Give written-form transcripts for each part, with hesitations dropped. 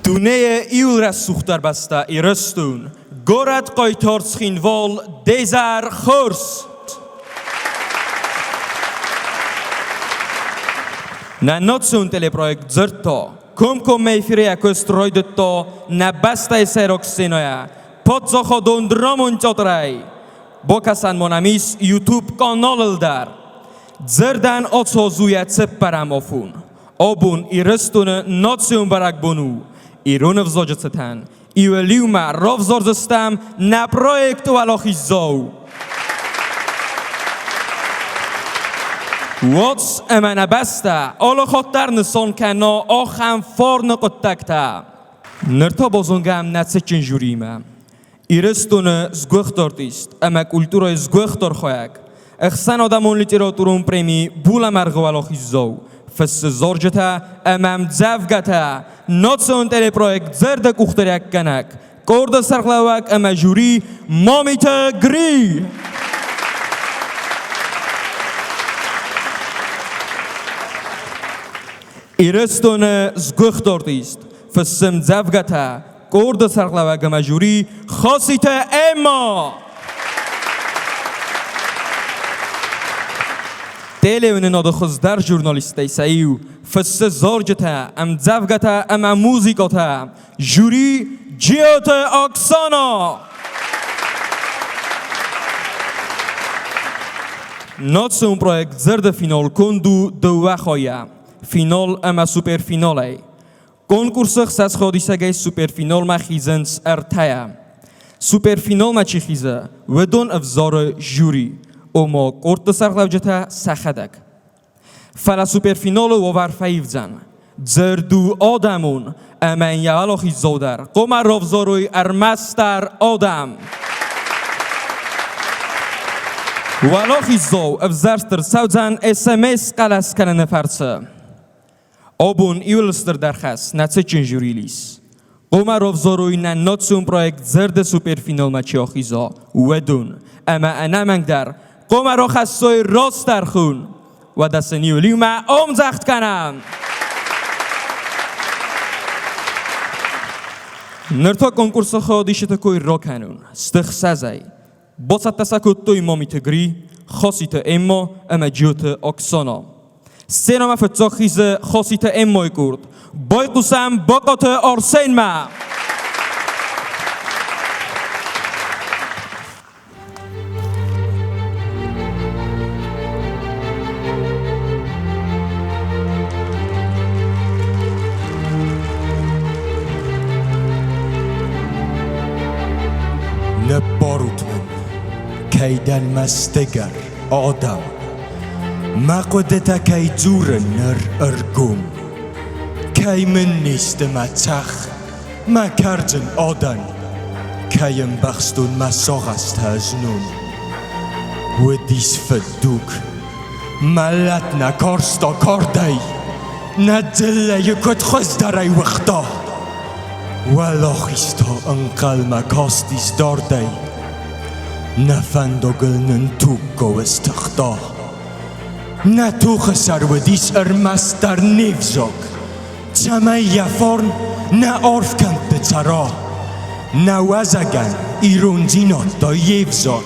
Dune iulra suchtar basta irustun. Gorat qoitors chinvol desar khurs. Na notsun teleprojekt zerto. Kom meifire akost roidetto na basta eseroxinoya. Potzo chodon dramon chotrai. Bokasan monamis YouTube kanal dar. Zerdan otso zuyat separamofun. Obun irustun notsun barak bonu. Irone wzodzectan. Iweliuma rowzorzestam na projektu alochizou. What's emana basta? Olochottar nson kano ocham forne kontakta. Nerto bozongam natsekin jurima. Irestone zguchtortist, ama kultura zguchtor khoyak. Echsan adamon literaturun premi bula margo alochizou. فس زرجتا امام زفگتا ناتسون تلی پروژه زرد کوختریک کنک کورد سرخلاوک اما جوری مامیتا گری ایرستون زگختاردیست فسم زفگتا کورد سرخلاوک اما جوری خاصیتا اما تلوین نادخوز در ژورنالیستی سایو فس زارجتا ام زفگتا ام موزیکاتا جوری جیوت اکسانا ناتسون پروژه زرد فینال کندو دو خوایا فینال ام سوپر فیناله کنکورس خصاص خودی سگای سوپر فینال مخیزنس ارتایا سوپر فینال مچی خیزه و دون افزار جوری اما کورت سرخلاوجتا سخدک فلا سوپر فینال و ورفایف زن زردو آدمون اما یالاخی زودر قمر رفزاروی ارمستر آدم ولاخی زو افزرستر سوزن اسمس قلس کنن فرسه آبون ایولستر درخست نتسه چنجوری لیس قمر رفزاروی ناتسون پروژه زرد سوپر فینال مچی آخیزا و دون اما انا منگ در قمر را خستوی راست در خون و دست نیولی ما آمزخت کنم نرتا کنکورس خودیشت کوی را کنون استخ سزای باسد تسکت توی مامی تگری خاصیت اما جیوت اکسانا سینما فتزا خیز خاصیت امای کرد بای قسم باقات آرسین ما نباروتمن کیدن مستگر آدم مقودتا کی جور نر ارگوم کی من نیست مچخ ما کرجن آدن کیم بخستون مساق است هزنون و دیس فدوک ملت نکارستا کاردی ندله یکت خوز داری وقتا ولاخیستا انقل مکاستیس داردی نفندگلنن توکو استخدا نتوخ سرودیس ارمستر نیفزاک چمه یفارن نه عرف کند بچرا نوزگن ایرون جینات دا یفزاک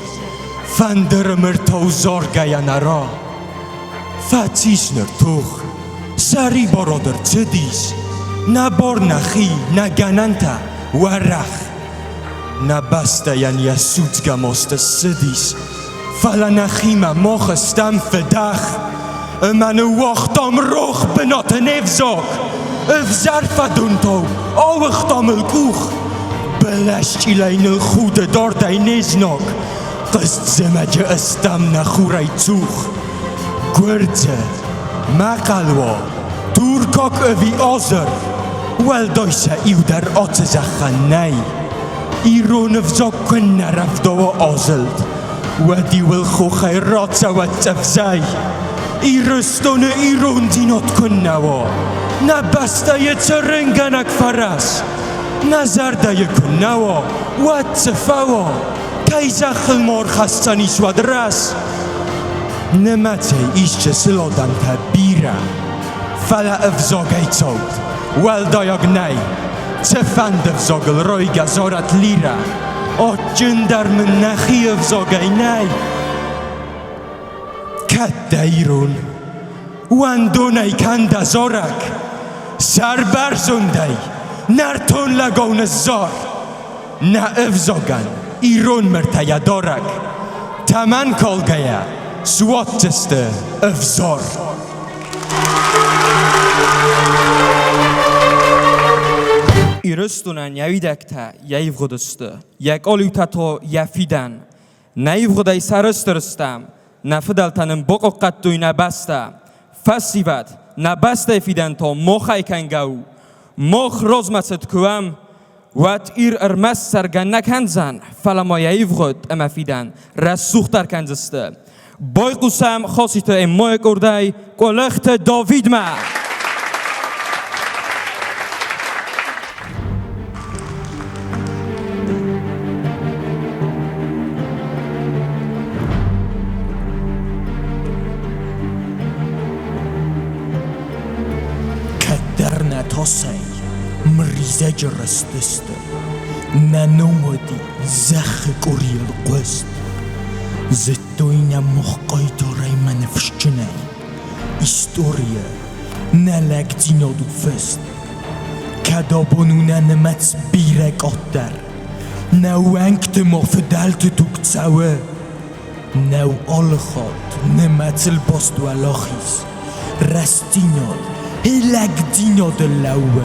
فندر مرتاو زارگه نرا فتیس نرتوخ سری برادر چه دیس نه بار نخی نه گننتا ورخ نه بسته یعنی سوزگه ماست سدیس فلا نخیمه ما خستم فدخ من وقتم روخ بنات نفزاک افزر فدونتو او اختام الکوخ بلشت ایلین الخود دارده نزناک قصد زمجه استم نخوری توخ گرده مقلوا تورکاک اوی آزر ول دایسه ایو در آت زخنی ایرون افزاک کن نرفته و آزلد و دیول خو خیرات سوت افزای ایرستون ایرون دینات کن نوا نه بسته یه چرنگنک فرس نه زرده کن نوا و تفوا کی زخل مار خستنیش و درس نمته ایش چه سلادن تا بیره فلا افزاگی تاود ول دایاگ نی چه فند افزاگل روی گزارت لیره آجن در من نخی افزاگی نی کت دیرون واندونی کند ازارک سر برزوندی نرتون لگون زار نه افزاگن ایرون مرتیا دارک تمن کالگیه سوات جسته افزار ایرستونن یویدکتا ییو خودسته یک آلیوتا تو یفیدن نیو خودای سرسترستم نفدلتنم بقو قطوی نبسته فسیوت نبسته فیدن تا مخای کنگو مخ رزمست کوام وات ایر ارمس سرگن نکنزن فلما ییو خود اما فیدن رسوختر کنزسته بای قسم خاصی تا امای کردای قلخت داوید ما کدر نتاسی مریزه جرستسته ننومدی زخ کوریل قوست زتوین مخقای دارای منفشچنه ایستوریا نلک دینادو فست کدابونونه نمت بیرک آتر نو انکت مافدلت توکتسوه نو آل خاد نمت الباست و الاخیز رستیناد هلک دیناد لوه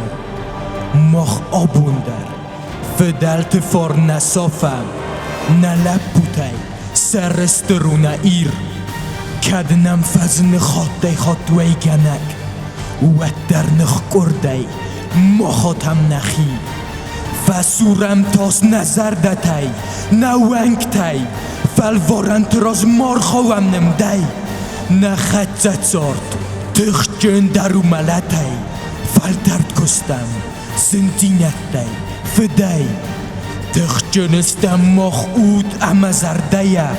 مخ آبوندر فدلت فار نصافم نلب بوتای سرسترون ایر کد نمفزن خاطی خاطوی گنک و در نخ کردی مخاطم نخی فسورم تاس نظر دتی نوانگ تی فالوارن تراز مار خواهم نمدی نخد زارد تخ جن درو ملتی فالترد کستم سنتینت دی فدی تخ جنستم مخ اود اما زرده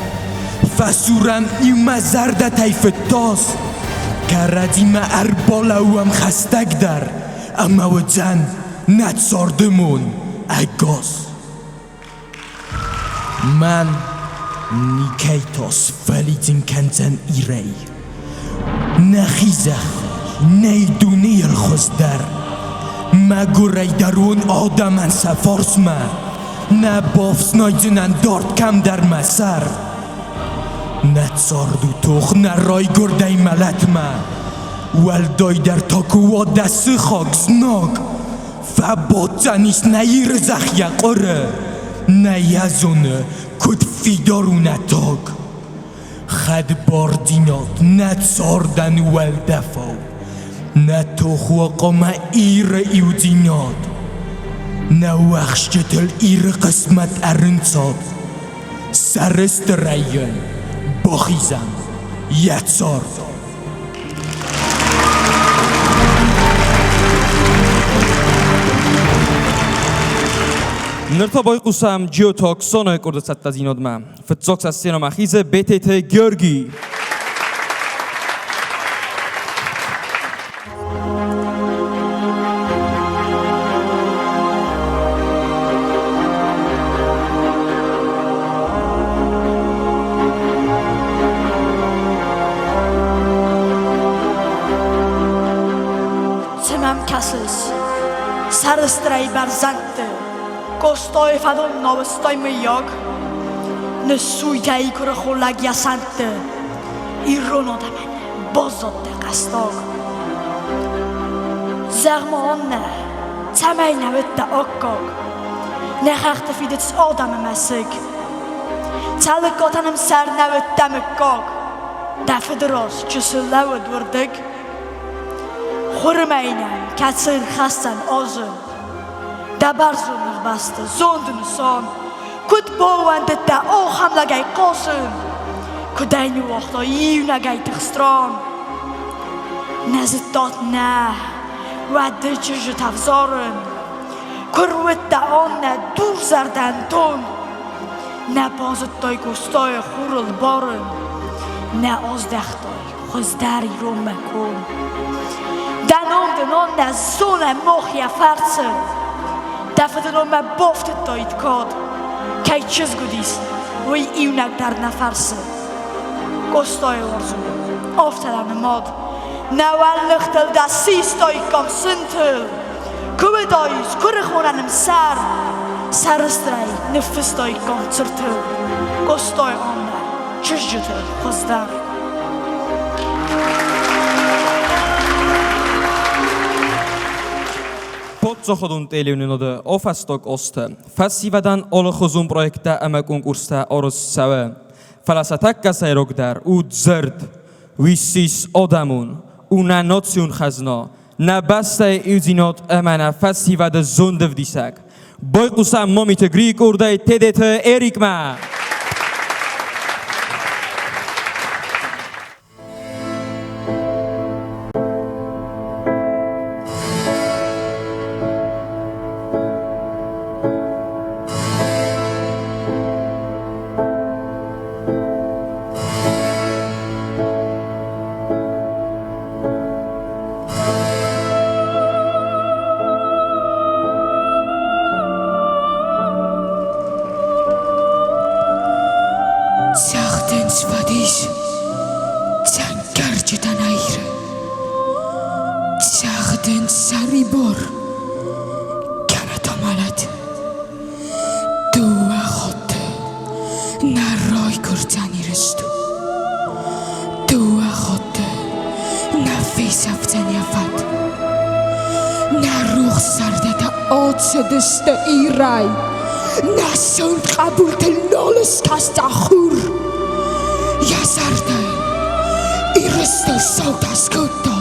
فسورم ایما زرده تیف تاس کردیم اربالا هم خستگ در اما و جن نت ساردمون اگاز من نیکیتاس فلیدین کنزن ایری نخیزخ نیدونی الخزدر مگوری درون آدمن سفارس ما نبافس نایدنن دارد کم در مسر نتساردو توخ نرای گردی ملت ما ولدای در تاکو و دست خاکس ناگ فباتنیس نیر زخی قره نیزونه کد فیدارو نتاگ خد باردینات نتساردن ولدفاو نتوخ و قام ایر ایودینات نوخش جتل ایر قسمت ارنساد سرست ریون باخیزم یتسار نرتا بای قسم جیو تاک سانای کرده ست از ایناد من فتزاکس از سینما خیزه بیتیت گرگی Sarstrej barzante, kostoj fadon novostoj me jag, ne sujtei kura cholag jasante, irono da men, bozot de kastog. Zermo onne, tamei na vette okkog, ne harte fidets odame mesig. Tale kotanem ser na vette me kog, da federos tjusulawad wordig. Khurmeynen, katsir khastan ozun. Dabarzun basta, zondun son. Kut bowan detta o hamlagay qosun. Kudaynu waqta yunagay tixstran. Nazittat na, wadde çüjü tavzarın. Kurvetta onna dur zardan ton. Ne bazittay gustay khurul barın. Ne azdaxtay xuzdari rommekon. دنام دنان از زون مخی فرسن دفت رو ما بافت داید کاد که چیز گودیست وی ایونک در نفرسه گستای ورزو آفتران ماد نوال لختل دا سیستای کم سنتل کوه دایز کره خوننم سرسترای نفستای کم ترتل گستای آنه چش جتل خزدار Podzochodun teleuninoda ofastok oste. Festivadan alle gezond projekten en konkursta oros sawe. Falasatakka sayrok dar u zerd. Wisis odamun. Una nation khazna. Na basta uzinot amana festivada zondev disak. Boyqusa momite Greek orday TDT Erikma. Saribor kanat amalat dua khot naroy kurtani restu dua khot na fesaftani afat na ruh sardata otsedesta iray na son qabult noles kastakhur ya sarda iresto sautaskuto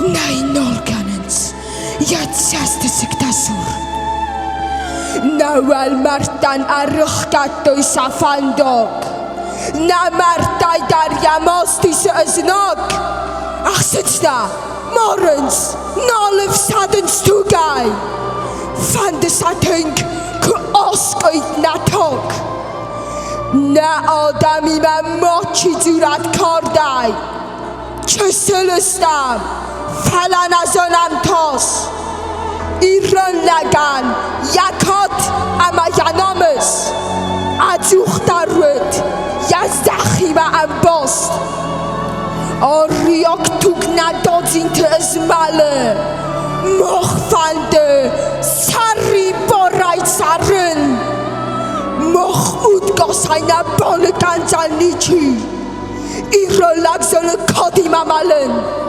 Nainol cannons, yet just siktasur. Nawal martan arruhkato safandok. Na martai daryamostis aznog. Achsitsta, morens, nolif sadens tugai. Fandesating ku oskoit natok. Na adami ma mochi durat kordai. Cheselistam. فلان از آنم تاس ایران لگن یکات اما ینامز ادوخ درود یزدخی و انباست آریاک توک ندازین تو ازماله مخفنده سری بارای سرن مخمود گاسای نبال گنزن نیچی ایران لگزان کادیم عملن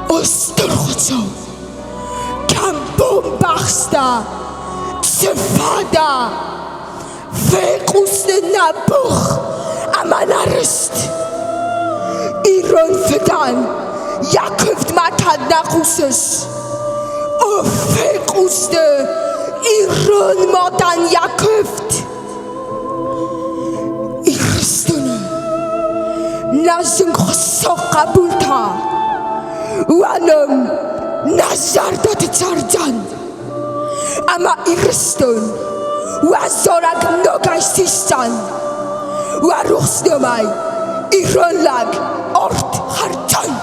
Ostorgotso, kan bombachsta, tsefada, vequste nabuch, amanarist. Iron fedan, Yakovd matad naquses, o vequste, Iron madan Yakovd. Iristune, nazim khosso qabulta. وانم نظر داد تردن اما ایرستون و زارگ نگشتیستن و رخصنمای ایران لگ ارد خردن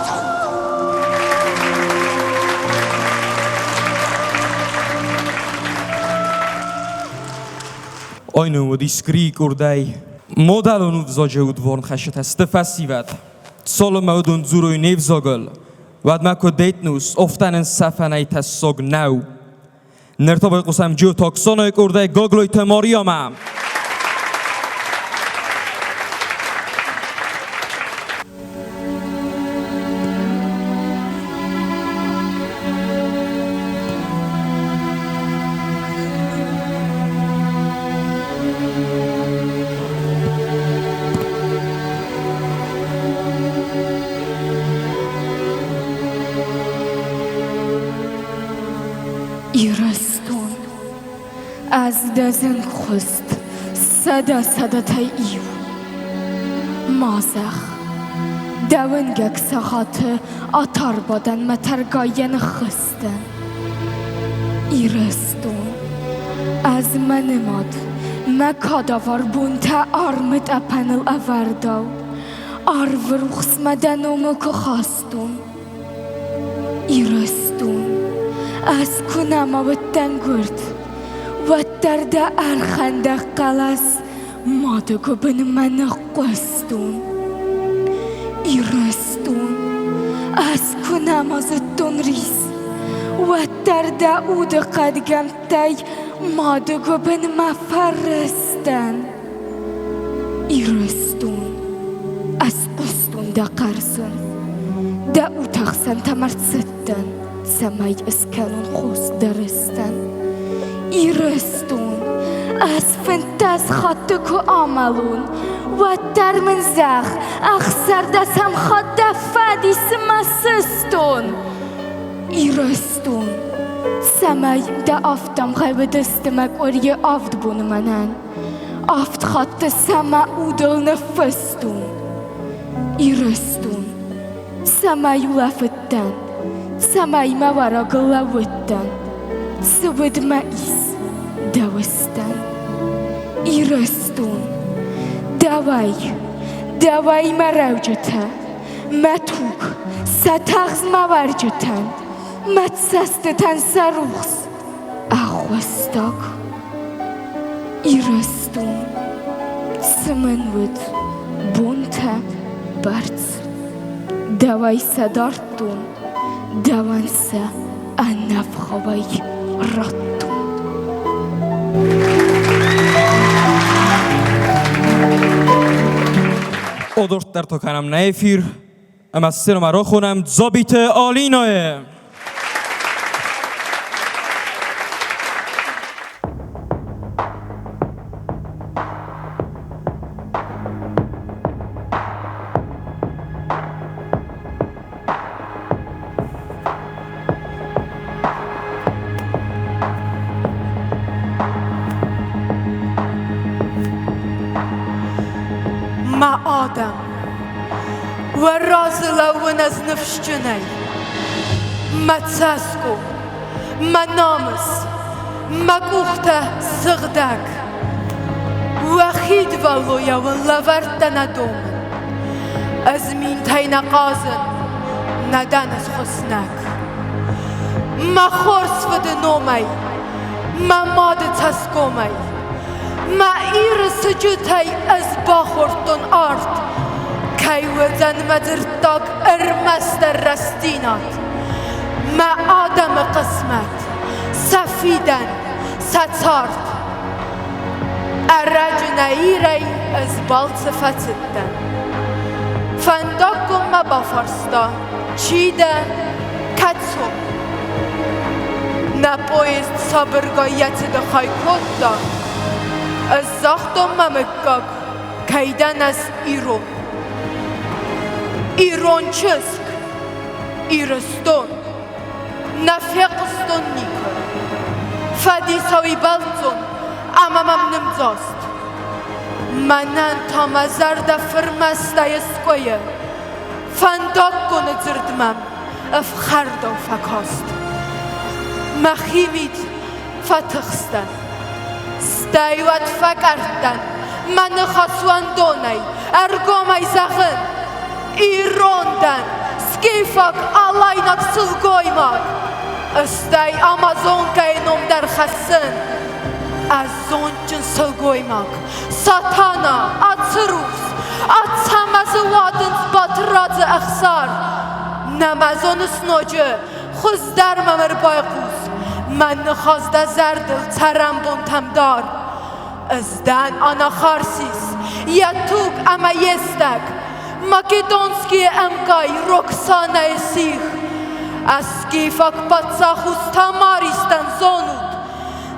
Oinu u diskrik urdai modalonu wzodzie udworn chashet jest festiwat. Solo maudun zuruj nevzogel. واد ما کدیت نوس افتان سفنای تسوگ نو نرتابه قسم جو تاکسانای کرده گاگلوی تماریا مام ایرستون از دزن خست صدا تاییو مازخ دونگک ساخت آتار بادن مترگاین خستن ایرستون از من ماد مکاداوار بون تا آرمت اپنل اورداو آروخس مدنومو که خواستون ایرستون از کنم و تنگرد و درد ارخنده قلس مادگو بن من قستون ایرستون از کنم از تنریس و درد اود قدگم تی مادگو بن مفرستن ایرستون از قستون دا قرسن دا او تخسن تمرد ستن سمای اسکالون خوست درستن ایرستون از فنتاز خط کو آملون و در من زخ اخسر دستم خط فدی سمسستون ایرستون سمای دا آفتم خیب دستمک اوری آفت بون منن آفت خط سما اودل نفستون ایرستون سمای لفتن سمای موارا گلوتن سود مایس دوستن ایرستون دوای مروجته متوک ستاغز مورجتن متسستتن سروخس اخوستاک ایرستون سمنود بونته برز دوای صدارتون دوانسه انفخوای راتون Odort در تو کنم نیفیر اما سر مرا خونم زابیت آلیناه ما آدم و راز لون از نفشجنی ما تساسکو ما نامس ما گوخته سغدک و خید والویا و لورد ندوم از مین تین قازن ندن از خسنک ما خورس ود نومی ما ماد تسکومی ما ایرس جوتای از باخورتون آرد کی وزن مدرتاق ارمستر رستینات ما آدم قسمت سفیدن ستارد ارج نیری از بال صفتدن فنداکم ما بافرستا چیده کتسو نپویست صبرگایت دخوای کد دار از زاختم ممکاک کیدن از ایرون چسک ایرستون نفقستون نیکر فدیساوی بلزون اما نمزاست منن تا مزرد فرمسته اسکویه فنداک کنه زردمم افخرد و فکاست مخیمید فتخستن ستایوت فکردن من خسوان دونی ارگومی زغن ایروندن سکیفاک آلایناک سلگویماک استای آمازون که اینم در خسن از زونچن سلگویماک ساتانا اتسروس اتسامز وادنز باتراز اخسار نمازون سنوجه خوز در ممر بایقوز من خازده زردل ترم بونتم دار از دن آنا خارسیس یا توک اما یستک مکدونسکی امکای رکسانه سیخ از کیفاک پاتسا خوستا ماریستن زونود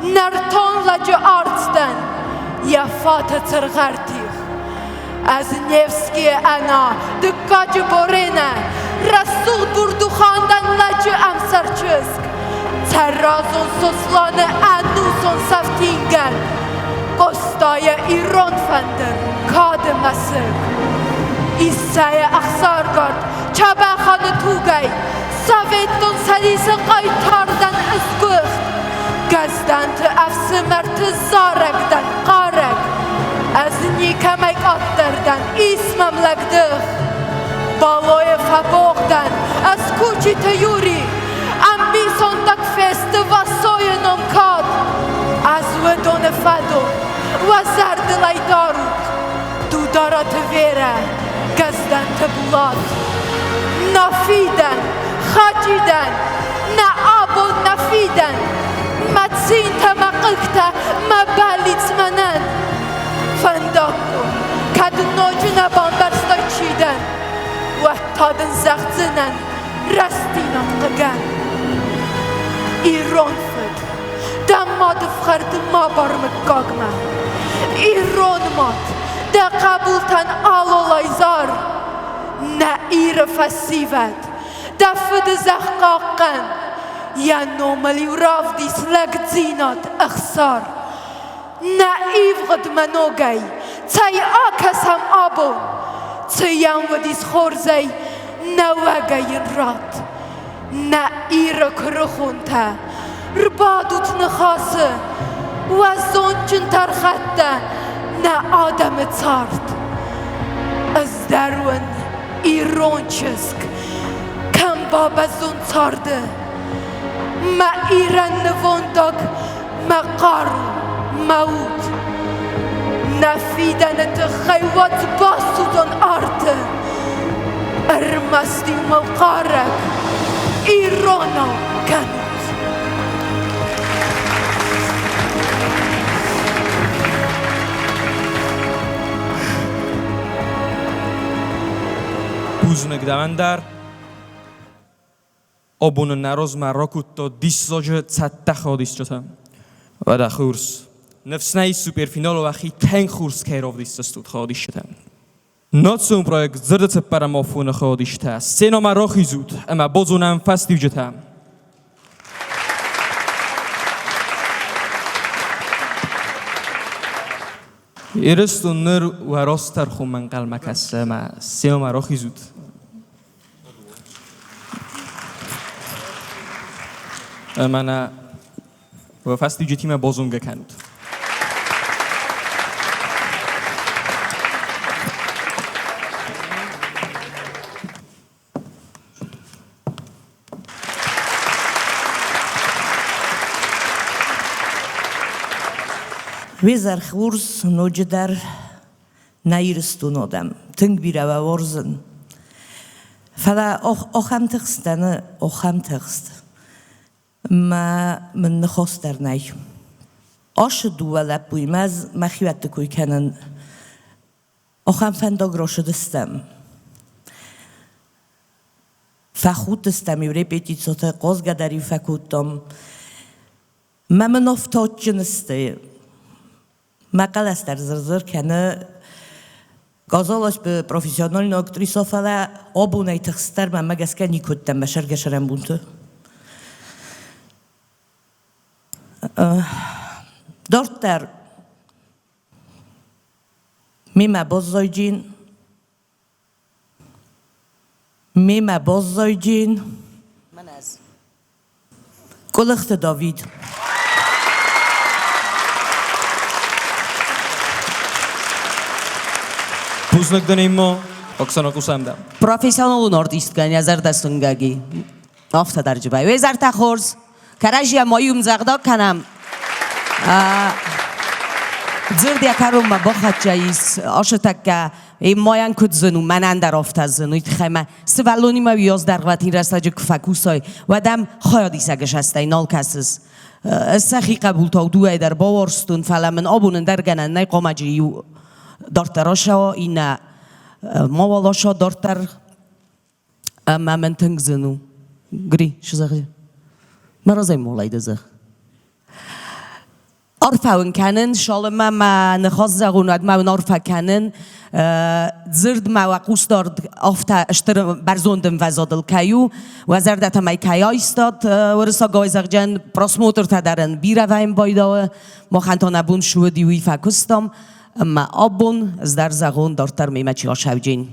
نرتون لجه آرتستن یا فات ترغرتیخ از نیفسکی انا دکاج بورینه رسول بردو خاندن لجه امسرچسک ترازون سوسلان انوسون سفتینگل قستای ایران فندر کاد مسک ایسای اخسارگارد چبه خانه توگی سویتون سلیس قای تاردن از گفت گزدن تو افس مرت زارگدن قارگ از نیکمک آتدردن اسمم لگدخ بالای فباغدن از کوچی تیوری ام بیسون تک فیس زردلای دارود دودارات ویره گزدن تبولاد نافیدن خاجیدن نه آب و نفیدن مدسین تمقلکتا مبالیت منن فنداکو کد نوجنا بامبرستای چیدن و تادن زخزنن رستینم قگن ایران فد دماد فخرد ما برمکاگمه ایران مات ده قبولتن آلولایزار نه ایر فسیود ده فد زخقاقن یا نوملی و راف دیس لگزینات اخسار نه ایوغد منوگی تای آکس هم آبون تایم و دیس خورزی نوگی رات نه ایر کرخون تا ربادوت نخاسه و زونچن ترخطه نه آدم تارد از درون ایران چسک کم بابا زون تارده ما ایران نوانداگ ما قارو موت نفیدن تخیوات باسودان آرده ارمستی و ملقارک ایرانا کنود Buznek davandar obun naroz marakut to diszoje catta chodis chota. Vada khurs. Nefsnai superfinal و اخی تنگ خورس کیراف دیست استود خودش تام. ناتسون پروژه زرد تپرم آفون خودش تا. سینا مراخی زود اما بازونم فستیو جتام. ایرستون نر و راستر خو من قلم کسه ما سینا مراخی زود. اما و فستیو جتیم بازونگ کند. ویزر خورس نوجدر نیرستون آدم تنگ بیره و ورزن فلا آخام تخستن آخام تخست ما من نخواست در نی آش دوله بویم از مخیوت کوی کنن آخام فنداگ را شدستم فخود دستم یوری بیتی صوت قازگه داری فکوتم ما من افتاد جنسته مقال است در زرزر کنه گازالش به پروفیسیونال ناکتریسا فلا آبونای تخستر من مگس که نیکودم بشر گشرم بونته دارتر میمه باز زایجین من از گلخت داوید Buznek deneyimmo, Oksana kusamda. Profesyonel artistkan yazar dastungagi. Afta darjibay. Wezar takhorz. Karajia moyum zagda kanam. Zirdia karum ma bokhat jais. Ashatakka moyan kudzenu manan dar afta zenu. Itkhayma svaloni ma viyaz dar gvatin rastaje kfakusay. Wadam khayadis agash hastay nalkasiz. سخی قبول تا دوای در باورستون فلمن آبون در گنن نه قامجی دارتراشا اینا موالاشا دارتر اما من تنگزنو گری شو زخی مرازای مولای دزخ عرفون کنن شالما ما نخواست زغوند ما عرفه کنن زرد ما وقوس دارد آفتا اشتر برزوندم وزادل کیو و زردت ما کیا استاد ورسا گایزق جن پراسموتر تدارن بیره ویم بایدا ما خانتان ابون شو دیوی فکستم اما آبون از در زغون دارتر میمه چی آشوجین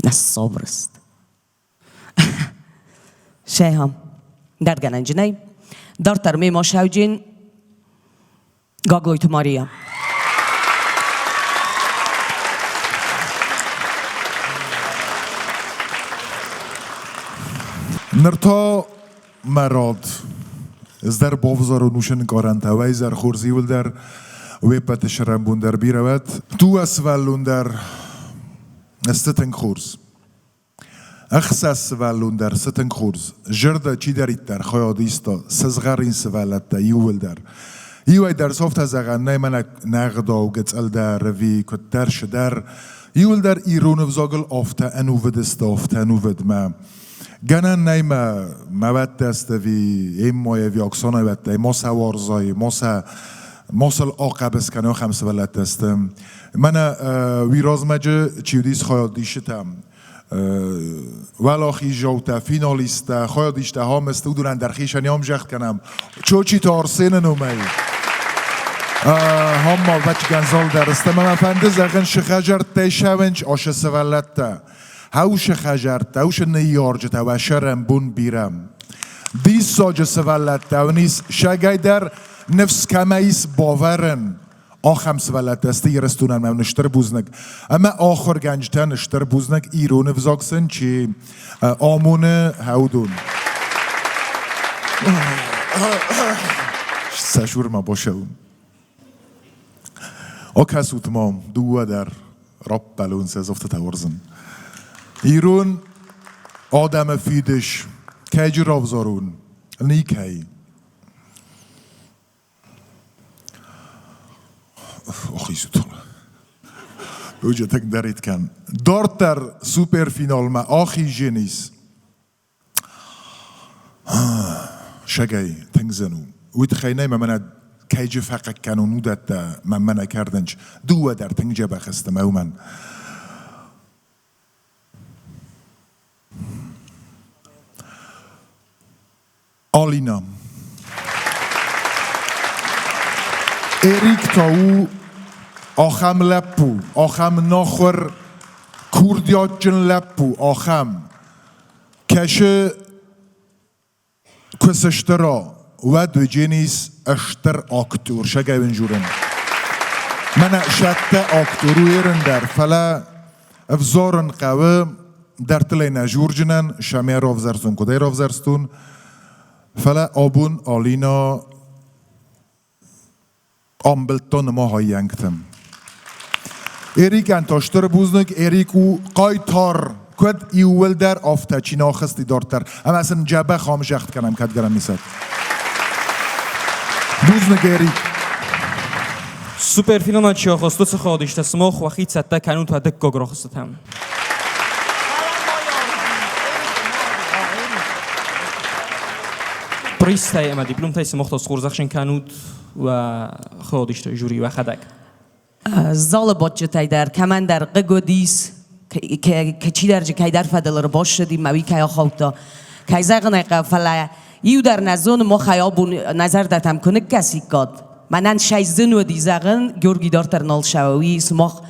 نصابر است شیهم در گنجنی دارتر میمه آشوجین گاگویت ماریا نرتا مراد از در بافزار نوشن کارنتا و از در خورزی ول در ویپت شرمبون در بیروت تو اسولون در استتن خورز اخساس سوالون در ستن خورز جرد چی دارید در خیادیستا سزغرین سوالت دا یول در یوی در صفت از اغنه من نغدا و گتسل در روی کترش در یول در ایرون وزاگل آفته انو ودست آفته انو ود ما گنن نیمه موت دست وی این مایه وی اکسانه وده ماسا وارزای ماسل آقابس کنه و خمسه ولد دستم من ویرازمجه چیودیس خیادیشتم ولاخی جوتا فینالیستا خیادیشتا ها مستو دونن در خیشن یام جخت کنم چوچی تارسین نومی هم مال بچه گنزال درسته من فنده زغن شخجر تیشونج آش سولتا هاوش خجر هاوش نیارجتا و شرم بون بیرم دیس ساج سولتا و نیس شگای در نفس کمایس باورن آخم سوالت دسته یرستونن من نشتر بوزنک اما آخر گنجتن نشتر بوزنک ایرون وزاکسن چی آمون هودون سشور ما باشه اون آکس اوتمام دوه در رب بلون سازفت تورزن ایرون آدم فیدش که جی رافزارون نیکی آخی زودتون اوجه تک دارید کن دارتر سوپر فینال ما آخی جنیس شگای تنگزنو وید خینه من کیج فقط کنو نودت من کردنج دوه در تنگجه بخستم او من آلینا اریک تاو آخم لپو آخم ناخور کوردیات جن لپو آخم کشه کسشترا و دو جنیس اشتر آکتور شگه بنجورن من شت آکتورو ایرن در فلا افزارن قوه در تلی نجور جنن شمیه راف زرستون کده راف زرستون فلا آبون آلینا آمبلتون ما های ینگتم ایریک انتاشتر بوزنک ایریکو قایتار کد ایول در آفته چی ناخستی دارتر اما اصلا جبه خامش اخت کنم کد گرم میسد بوزنک ایریک سوپر فینال چی آخستوس خودشت سماخ و خیت سته کنون تو هدک گاگر آخستم پریست های اما دیپلوم تای سماخت از خورزخشن کنود و خودشت جوری و خدک زال باچه تای در کمن در قگودیس که چی در جکای در فدل رو باش شدیم موی که خوابتا که زغنه قفله یو در نزون ما خیابون نظر داتم کنه کسی کاد منن شایزن و دیزغن گرگی دارتر نال شوی سماخ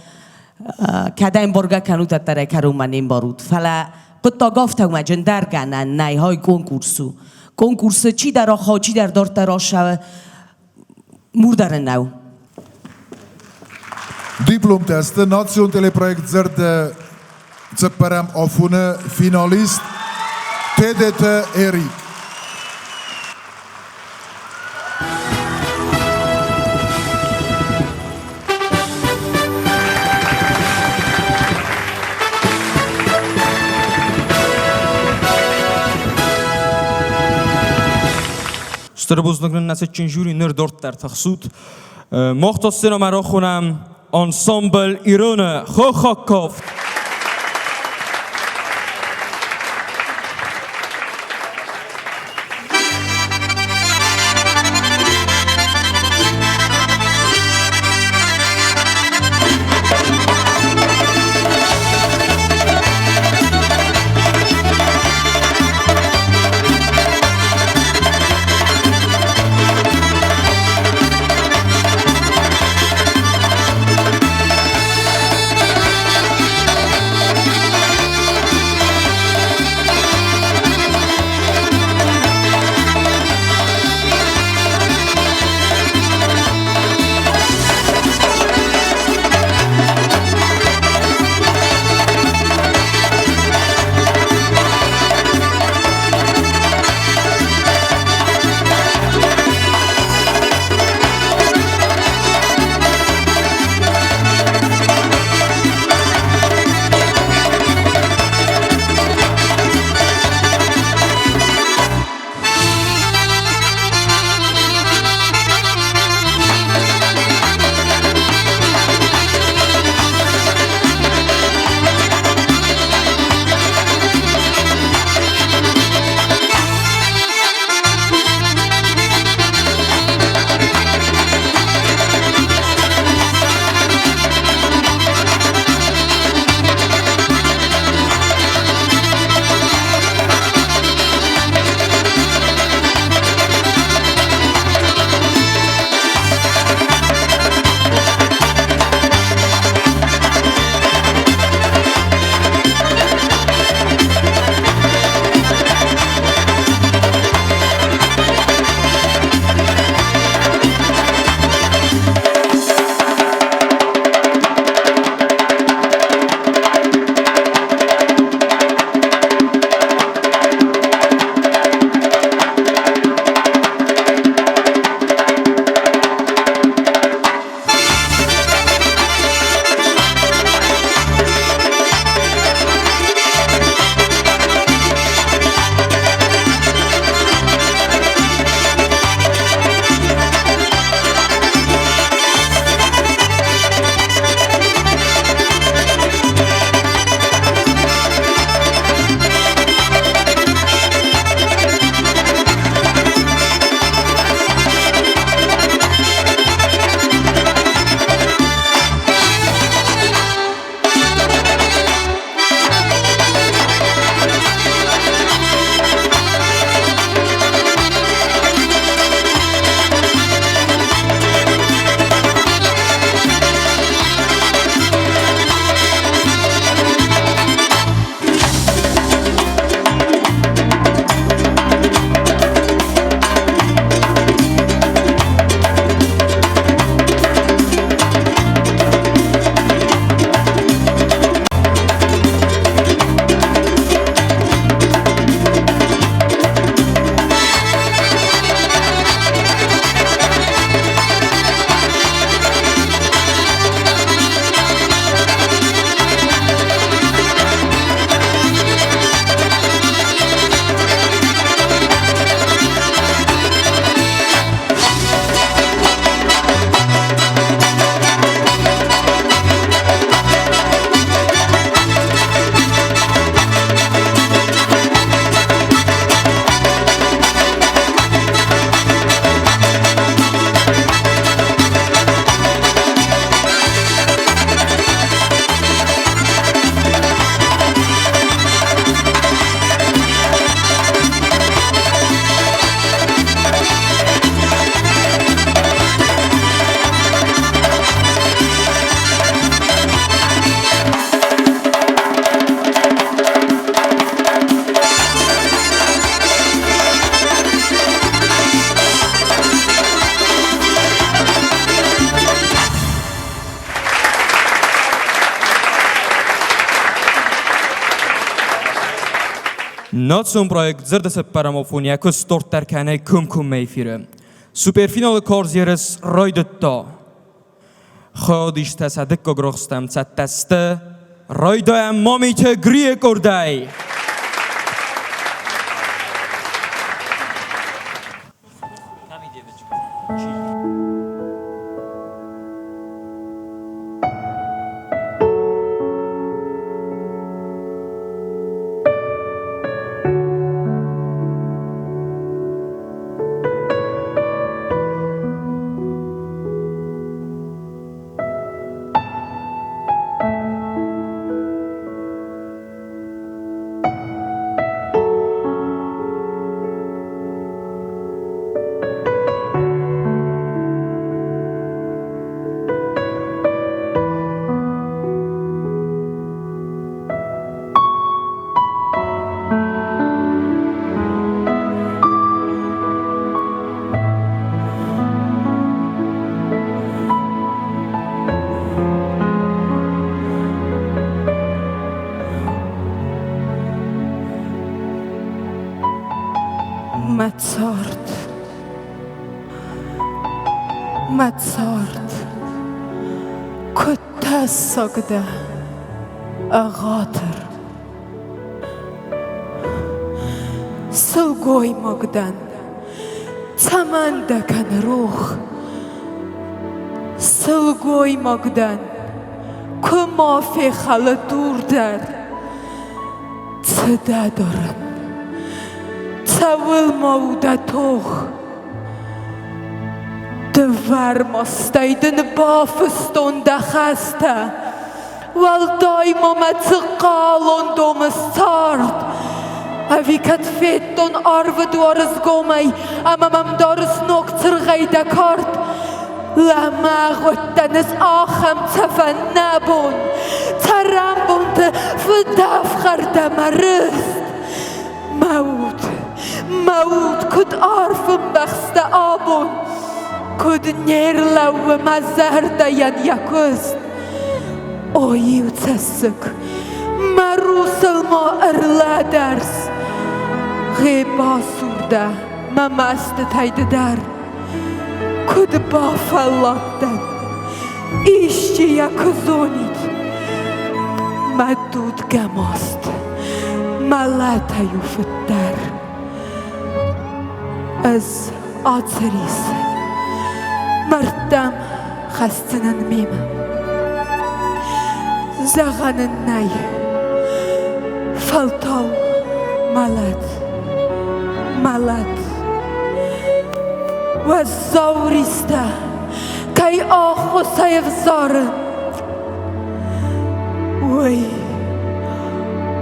کدا این برگه کنو تتره کرو من این بارود فلا قطع گفته و مجندر گنن نای های کنکورس چی در آخا چی در دارتر آشو موردر نو دیپلوم تست ناسیون تلپرویکت زرد زپرم آفونه فینالیست تدت ایریک ستر بزرگان نسل چنجوری نر دارت در تخصوت مختصر مرا خونم انسامبل ایران خوخاکافت Նացիոն պրոյեկտ ձրդեսը պարամոֆոնիա կստորտ տարքանե կում մեյֆիրը։ Սուպերֆինալը կորզ երես ռոյդը տո։ Խոդիշ տասադық կոգրողստամ ծատտաստը ռոյդը եմ մոմիթը գրիը կորդայ։ متسارد کتا ساگده اغاتر سوگوی مگدن تمنده کن روخ سوگوی مگدن که مافی خل دور در تده دارن تول موده توخ دوار مستیدن بافستون دخسته والدايما متقالون دوم سارد اوی کتفیتون آرو دوارز گومی اما ممدارز نوکتر غیده کرد لما غدنز آخم تفن نبون ترم بونده فدف خرده مرست موت کد آرفم بخسته آبون کد نیر لو مزرده ین یکست اویو تسک مروسل ما ارلا درس غیبا سورده ممست تایده در کد با فلاتن ایشچی یکزونید مدود گماست ملاتیو فتر از آتریس مردم خستنن میمم زغن نی فلتاو ملت و زوریسته کی آخو سیف زارن وی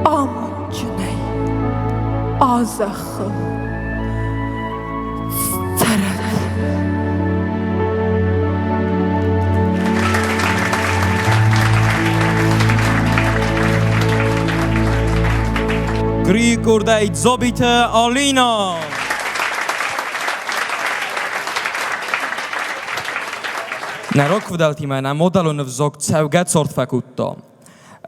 آمون جنی آزخم ترد گری کرده زابیت آلینا نراک ودالتی من مدلو نفزاک تسوگت سارت فکوتا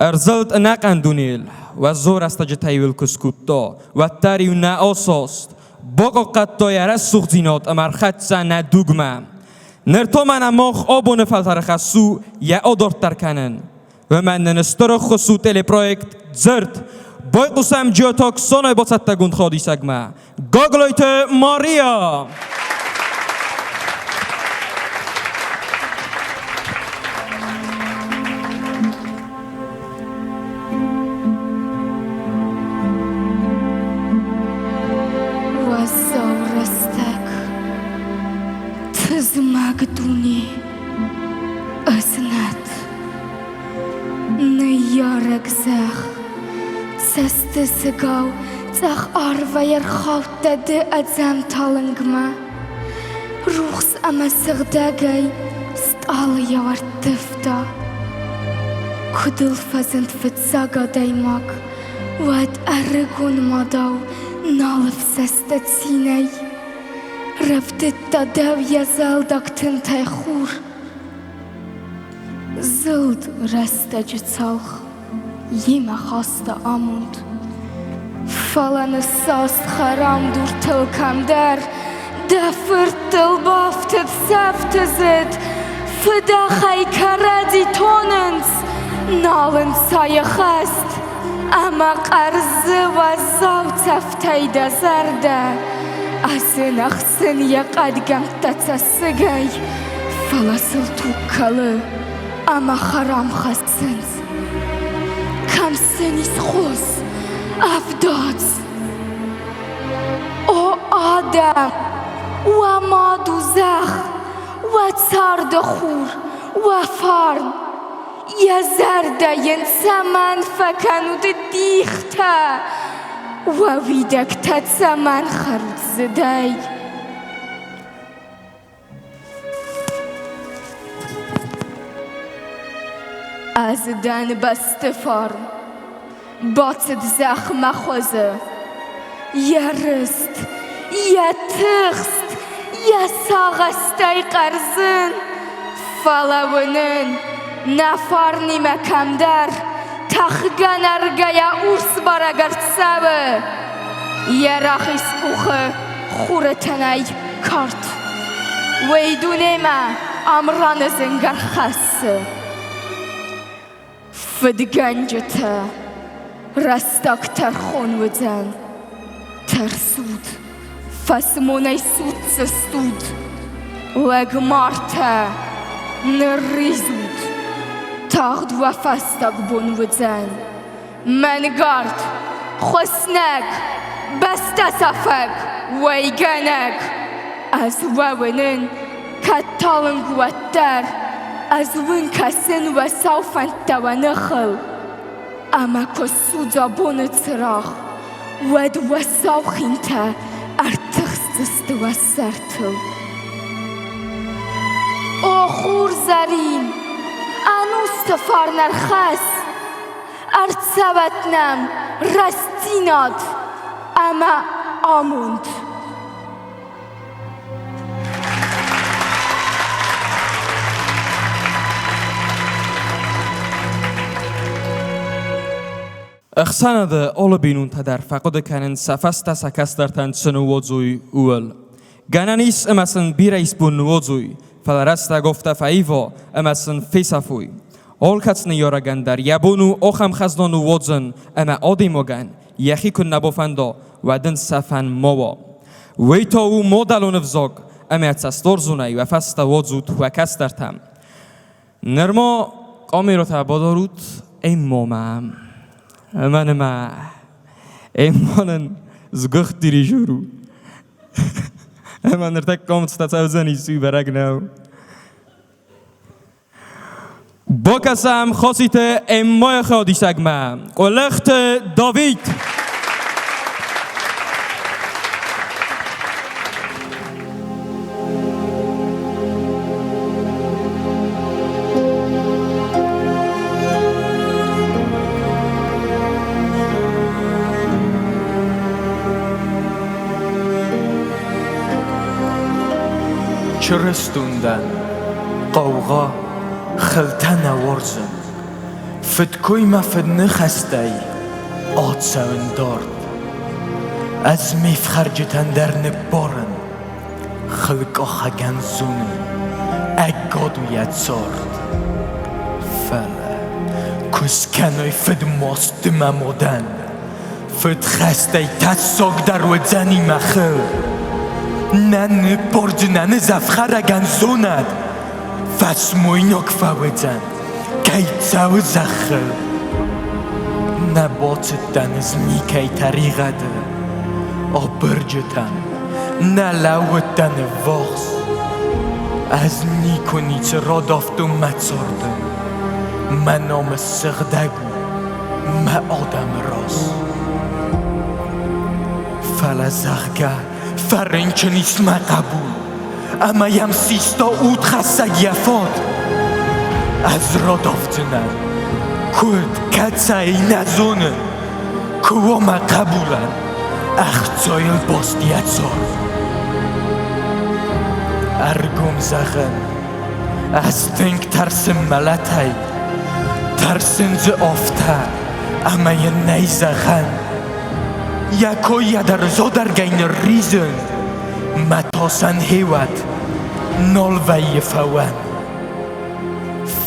ارزلت نقندونیل و زور است جتایول کسکوتا و تریو ناساست باقا قطع یرس سخزینات امر خدسه ندوگمه نرتو من ماخ آبون فلتر خسو یا آدارت ترکنن و من نستر خسو تلی پرویکت زرد بای قسم جیاتاک سانای با ستگوند خادی سگمه گاگلایت ماریا مقدوني أسنت نيارك زخ سست سقاو زخ أروا يرخاو تد أزام تالنگما روخس أما سغداقاي ستال يوار تفتا كدل فزند فتساقا دايماك واد أرقون ماداو نالف سست تسيني رفت تداو يزالدك تنتي خور زلد رست جتسالخ يما خاست آموند Falan sast haram dur tılkam der. Dafırtıl baftıt saftızıt. Fıda haykaradi tonens. Nalın sayı hast. Ama qarzı ve zavtaftayda zarda. Asın axsın yaqadgam tatsasıgay. Falasıl tukkalı. Ama haram xatsınız. Kamsınız xos. Avdats. O adam. و ما دوزخ و سرد خور و فرم یه زرده ین سمن فکنود دیخته و ویدکتت سمن خرد زدی از دن بست فرم باتد زخم خوزه یه رست یه تخست یه ساغستای قرزن فلاونن نفر نیمه کم در تخگن ارگای اوس براگرد سبه یه رخیس کوخه خورتنای کارت ویدونه ما امران زنگر خسته فدگنجته رستاکتر خون ودن ترسود فاسمونای سود سستود وگمارته نریزود تاغد و فستاق بون ودن منگارد خسنک بسته سفک ویگنک از وونن کتالن گوتر از ون کسن و صوفن توانخل اما کسودا بون تراغ ود و صوخین تا ارتخصست و سرتل او خور زرین انوست فارنرخس ارتسابتنم رستیناد اما آموند Ixsanada olabinun tadar faqoda kanin safasta sakastartan snuwodzui uol. Gananis emasin birais bun nuwodzui. Falarasta gofta faivo emasin fisafuy. Olkatsni yoragandar yabunu okham khazdonu wodzun ama odimogan. Yaxi kun nabofando wadin safan mowa. Weito modalon vzog amatsastordzunay wa fasta wodzut wa kastartam. Nermo qamirota bodorut immomam. من ما ایمانن زگخت دیری جورو اما نرتک کامت ستازنی سوی برگ نو با کسام خاصیت ایمای خودی سگم قلخت داوید چرستوندن قوغا خلتن ورزن فدکوی ما فد نخستی آد سون دارد از میف خرجتن در نبارن خلق آخگن زونه اگادو ید سارد فلا کسکنوی فد ماست ممودن فد خستی تساق در وزنی مخل نن برد نن زفخرگن زوند فس موینک فوزن کیتسو زخل نبات دنز میکی طریقه ده آبرجتن نلوت دن واغز از نیکنیچ را دافتو متساردن من نام سغدگو من آدم راست فلزغگه فرنچ نیست ما قبول اما یم سیستا اود خسته یفاد از را دافتنن کرد کتسایی نزونن کوا ما قبولن اختصایل باستیت زار ارگم زخن از تنگ ترسم ملتای ترسن ز آفته اما یه نیزخن یکو یدر زادر گین ریزن متاسن هیوت نال وی فوان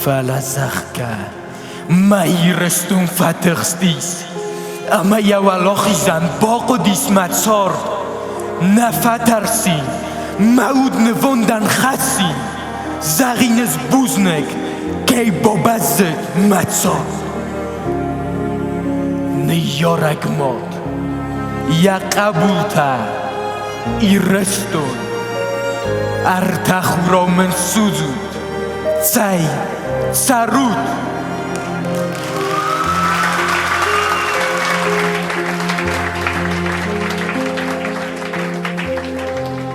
فلزخکه مهیرستون فتخستیس اما یوالاخی زن باقو دیس متسار نفترسی معود نوندن خسی زغینز بوزنک کی بابزد متسار نیارک ماد یا قبولتا ایرستون ارتخورا من سوزود سای سرود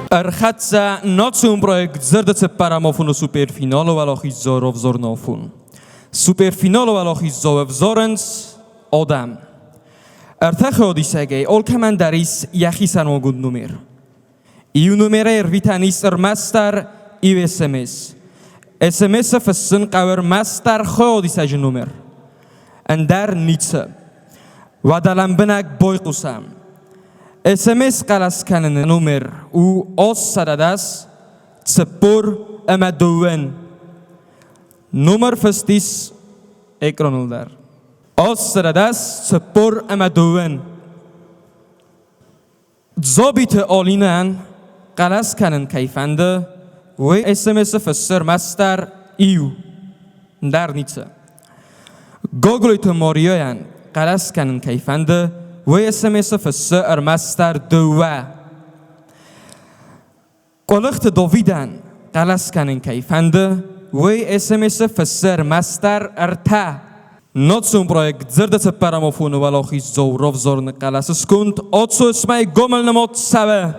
Erchatza not zo'n project zerdet se paramofon superfinale walochi zorov zornofon. Superfinale walochi zorov zorens Adam. Ertachodi sege olkemen daris yachi sarmogund numer. Iu numere vitanis master iu SMS. SMS fessen qawer master khodi sege numer. En daar nietse. Wadalam benak boy qusam. SMS qalas kanen numer u os saradas tsepur amadowen. Nummer festis ekranulder. Os saradas tsepur amadowen. Zobite olinan qalas kanen kayfande we SMS fesser master iu. Daar nietse. Google te morioyan qalas kanen kayfande و SMS فسر مستر دوا قلخت داویدن قلس کنن کیفنده و SMS فسر مستر ارتا ناتسون پروژه زرده پراموفون ولاخی زوراف زارن قلس سکند آتسو اسمای گمل نمات سبه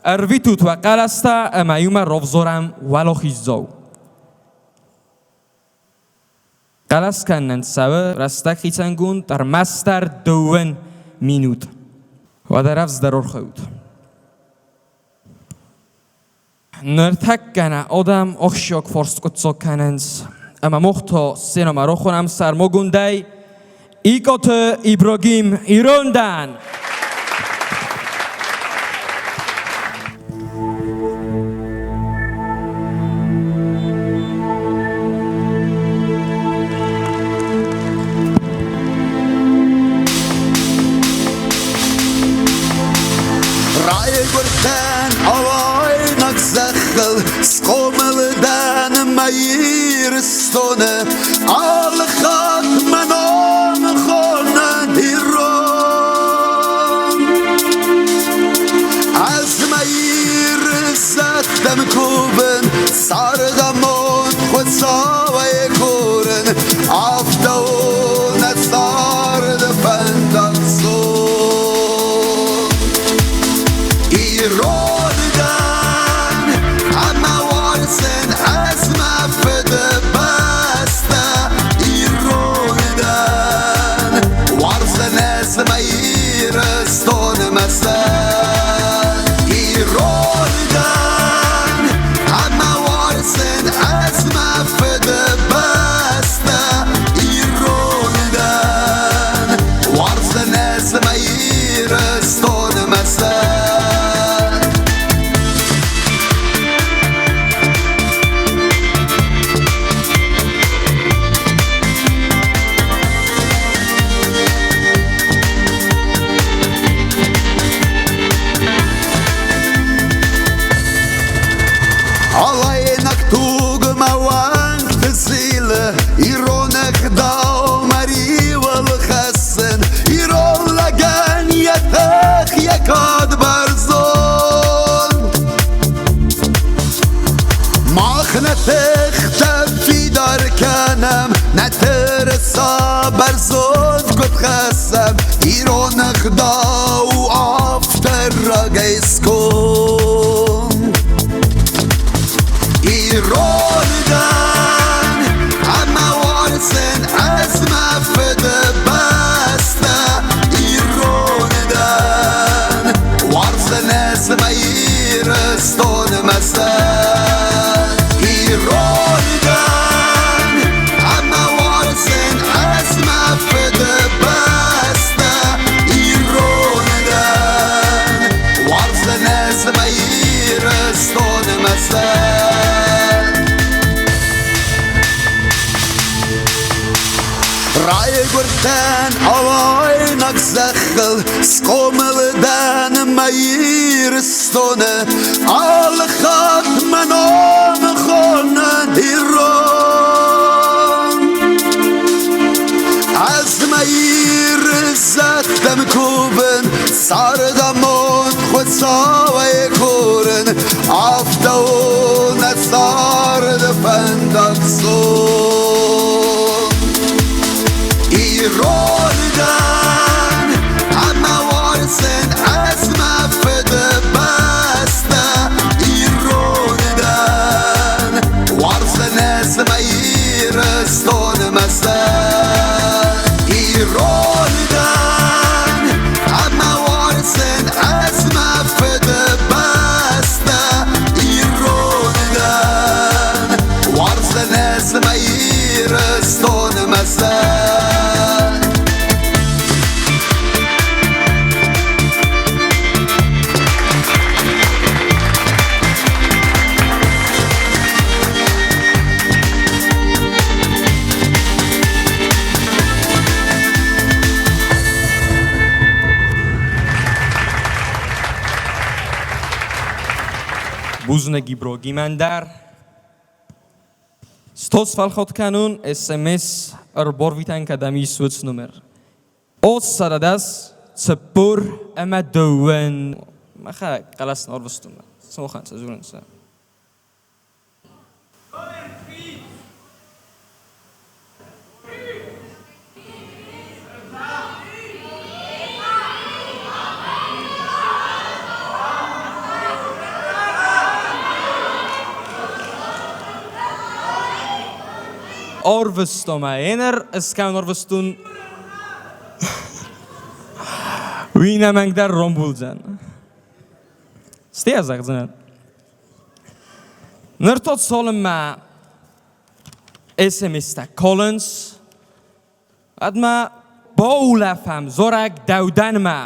ارویتوت و قلستا امایوم راف زارم ولاخی زو قلس کنن سبه رستک خیتنگون در مستر دوون مینوت و در افز درور خود نرتک کنه آدم اخشیاک فرست کتسا کننز اما مختا سینا مرا خونم سرما گونده ایکات ایبراگیم ایروندن Stone al gaat men on gonnen hierom als mij zet dem koben sargamon goed zou ik horen af de net star de vandaag zo hierom amma warsen as ma fede Stone مثل ایرانیدن اما وارسن از مفده بسته ایرانیدن وارسن از میر stone مثل نترسا برزود کت خسم ایران خدا و آفتر را گیس کن ایران دن اما وارسن از مفده بسته ایران دن وارسن از میرستان مثل ایران دن اما وارسن از مفده بسته ایران den avaynak zakhıl Skomilden meyristone Al khat manom khonen Iran Az meyr zakhtem kuben Sardamon khod savay koren Aftaun sard pendak son İran'dan ama varsın azma fede basta İran'dan varsın azma yiristone masa İran'dan ama varsın azma fede basta İran'dan varsın azma yiristone masa بوزنگی بروگی من در ستوس فالخوت کنون SMS بورویتن کدامی سوتس نمر اوت سرداس سپور اما دوون ما خا قلاس نورستون سموخان سزورن سا Orvestoma ener eskan orvestun Wina mangdar rombuljan Stia zagzan Nertot solem ma SMS ta Collins Adma boula fam zorak daudan ma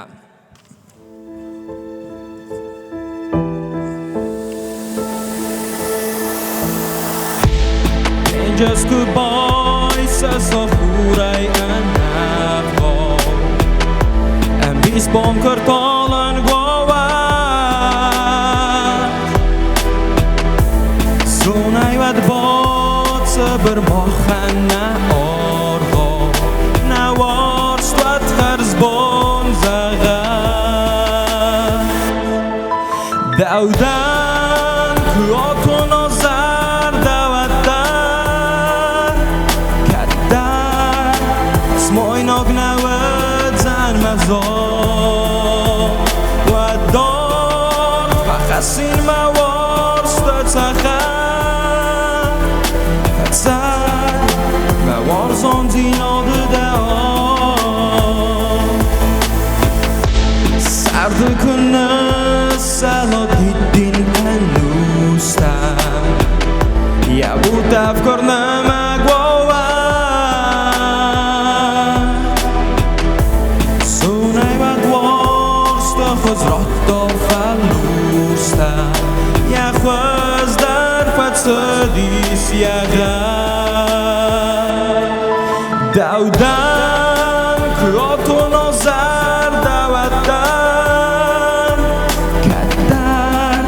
Just goodbye, says of Huray and Nafgo And bis bonker talen goat Zonai wat bot se bermochen na orgo Na worst wat gersbon zagat Daudan kuoton ozar dawatar Moy nognawad zan mazor wa dor fakhasin ma worst tsakhan fatsar ma warzon dinod da sard kunna salodiddin anusta ya butaf korna magwa خزرات فلوستا یا خوز در فتسدیس یا داودن کراتو نظر دوادن کدر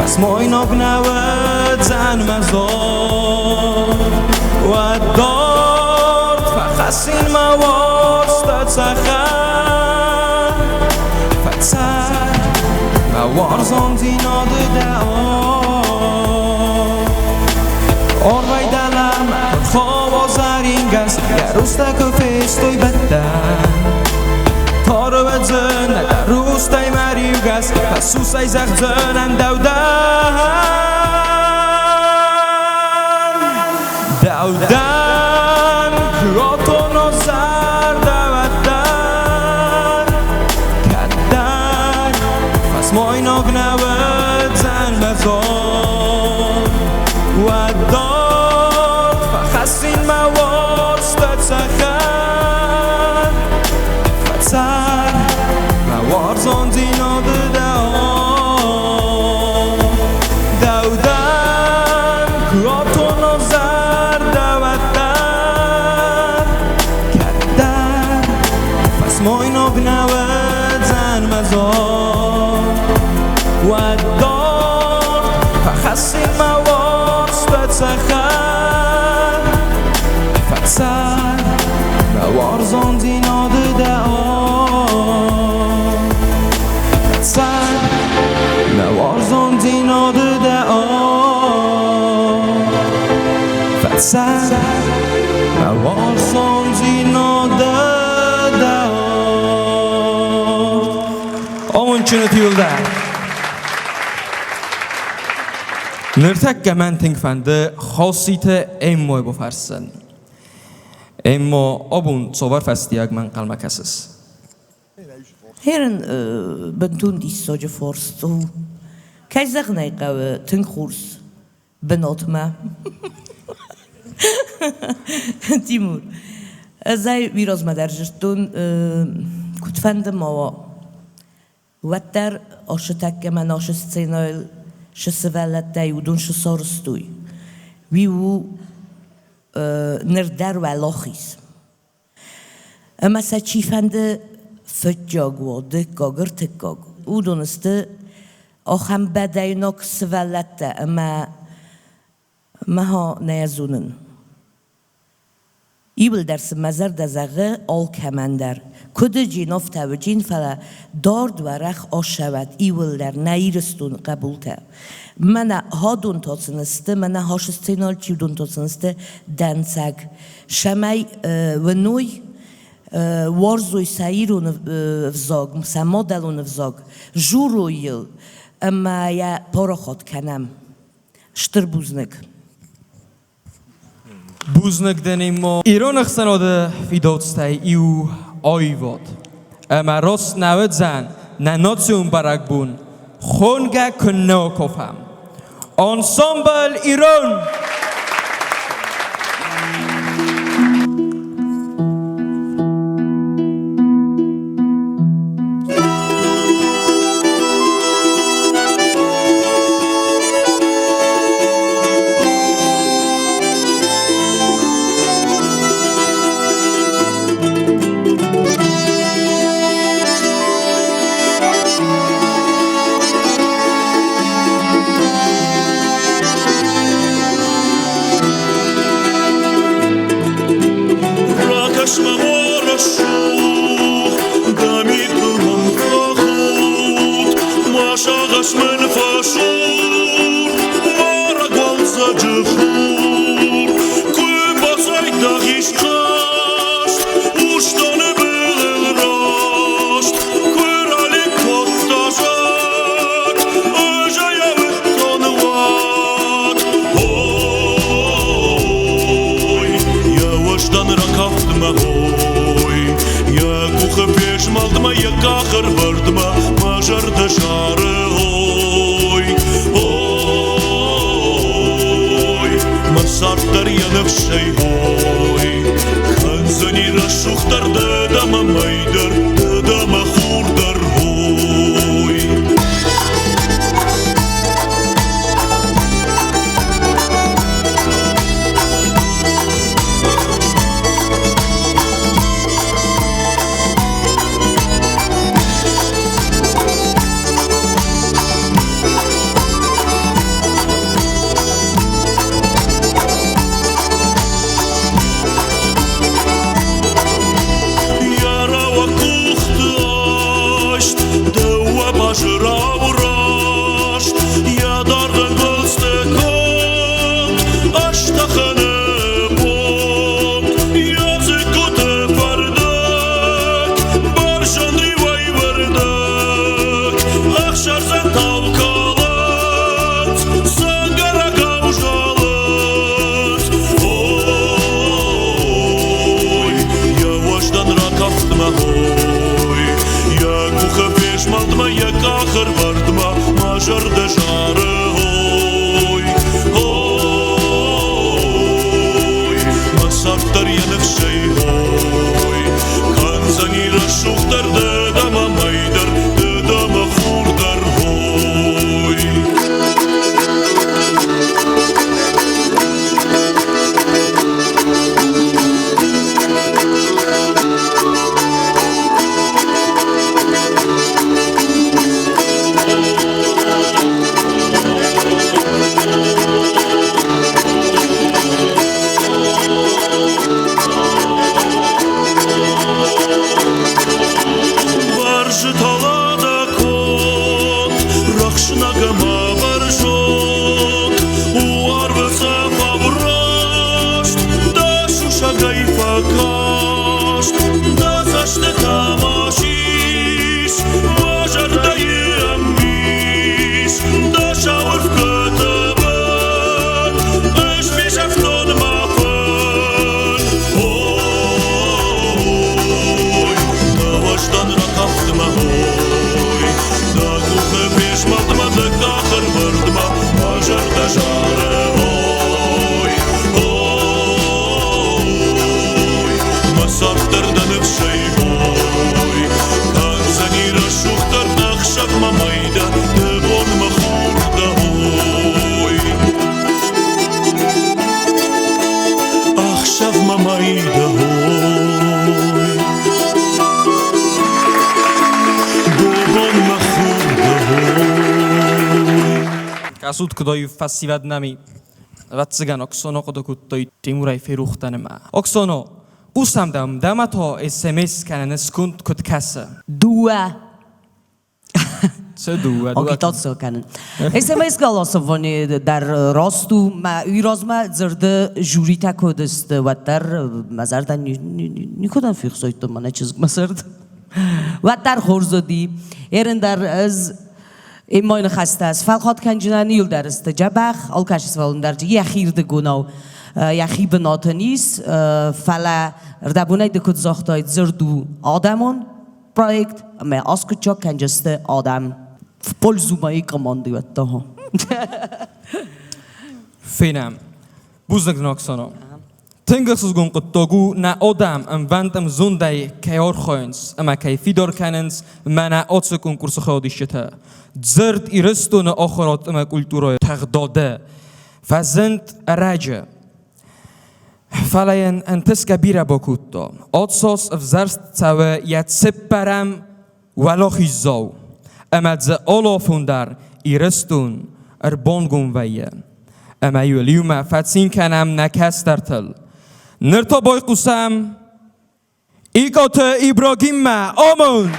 پس مویناگ نود زن مزار و دارد فخسین موارستد سخن فتسر موارزان زیناد دعا آروی دلم خواب آزرینگست گروسته که فستوی بدن تارو بدزن در روستای مریوگست پسوسای زخزنن دودن کراتون و سر دودن کدن فس مویناگ نود زن بزار و داد فخسین موارستد سخن فتسر موارزان زیناد دودن کراتون و سر دودن کدن کاغ نود زن مزار و دار فخصی مواد سپتسخر فتسر موار زندی ناده دعا فتسر موار زندی ناده دعا فتسر موار زندی ناده دعا آمون چنو تیولده Nirtekka men tinkfende خاصیت ایموی بفرسن ایما آبون صبر فستیاگ من قلمه کسس هرن بنتون دیساج فورستو که زغنی قوی تنخورس بناتمه تیمور ازای ویراز مدرجشتون کتفند ماوا وتر آشتک من آشست سینایل شسولت دیودون شسارستوی ویو نردر و لاخیز اما سچیفنده فتجاگو دکاگر تکاگ او دونسته آخم بدیناک سولت اما ها نیزونن ایبل درس مزر دزغه آل کمندر کد جیناف توجین فلا دارد و رخ آشود ایول در نیرستون قبول تا من هادون تاسنسته من هاشستینال چیودون تاسنسته دنسگ شمی و نوی وارزوی سایرون وزاگ مثلا مدلون وزاگ جورویل اما یا پاراخات کنم شتر بوزنک بوزنک دنیما ایران اخسناده فیداتستای ایو آیواد اما راست نوید زن نناتیون برک بون خونگه کنه کفم انسامبل ایران Kasut kdoj fasivad nami. Vatsegan oksono kodokutoj timuraj feruchtanema. Oksono, usamdam damato SMS kanane skunt kut kassa. Dua. Co dua? Oké, tot zo kennen. SMS galosowanie dar rostu ma rozma zerde jurita kodest wat dar mazarda nikodan fiksoyt ma ne çizg mazard. Wat dar xorzodi erin dar az emoyn khastas falxot kanjinani yul darist jabakh alkash svalun dar yakhir de gunov yakhir benatanis fala ردبونه دکت زاختای زردو آدمون پروژه ما آسکوچا کنجسته آدم پولزومایی کماندی و تا فینم بوزنگ ناکسانو تنگسوز گون قطعو نه آدم ام وندم زندای کیار خوینس اما کیفی دار کننس من آتش کنکورس خودیشته زرد ایرستون آخرات اما کلتورای تغداده فزند راجع فلاین انتس کبیره باکوتا آتساس افزرست توا یت سپرم ولا خیزاو اما ز آلافون در ایرستون اربانگون ویه اما یولیوم فتسین کنم نکسترتل نرتا بای قسم ایکات ابراهیم آمون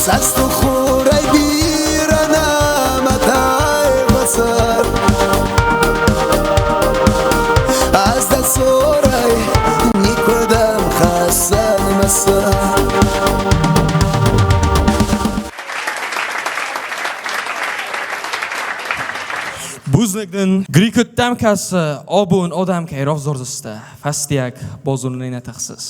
سست و خوره بیرنم اتای بسر از دستوره نیکودم خستن مسر Buzlegden Grieköttem kas abun odam ke ravzorziste. Fastiak bozulnine taxsis.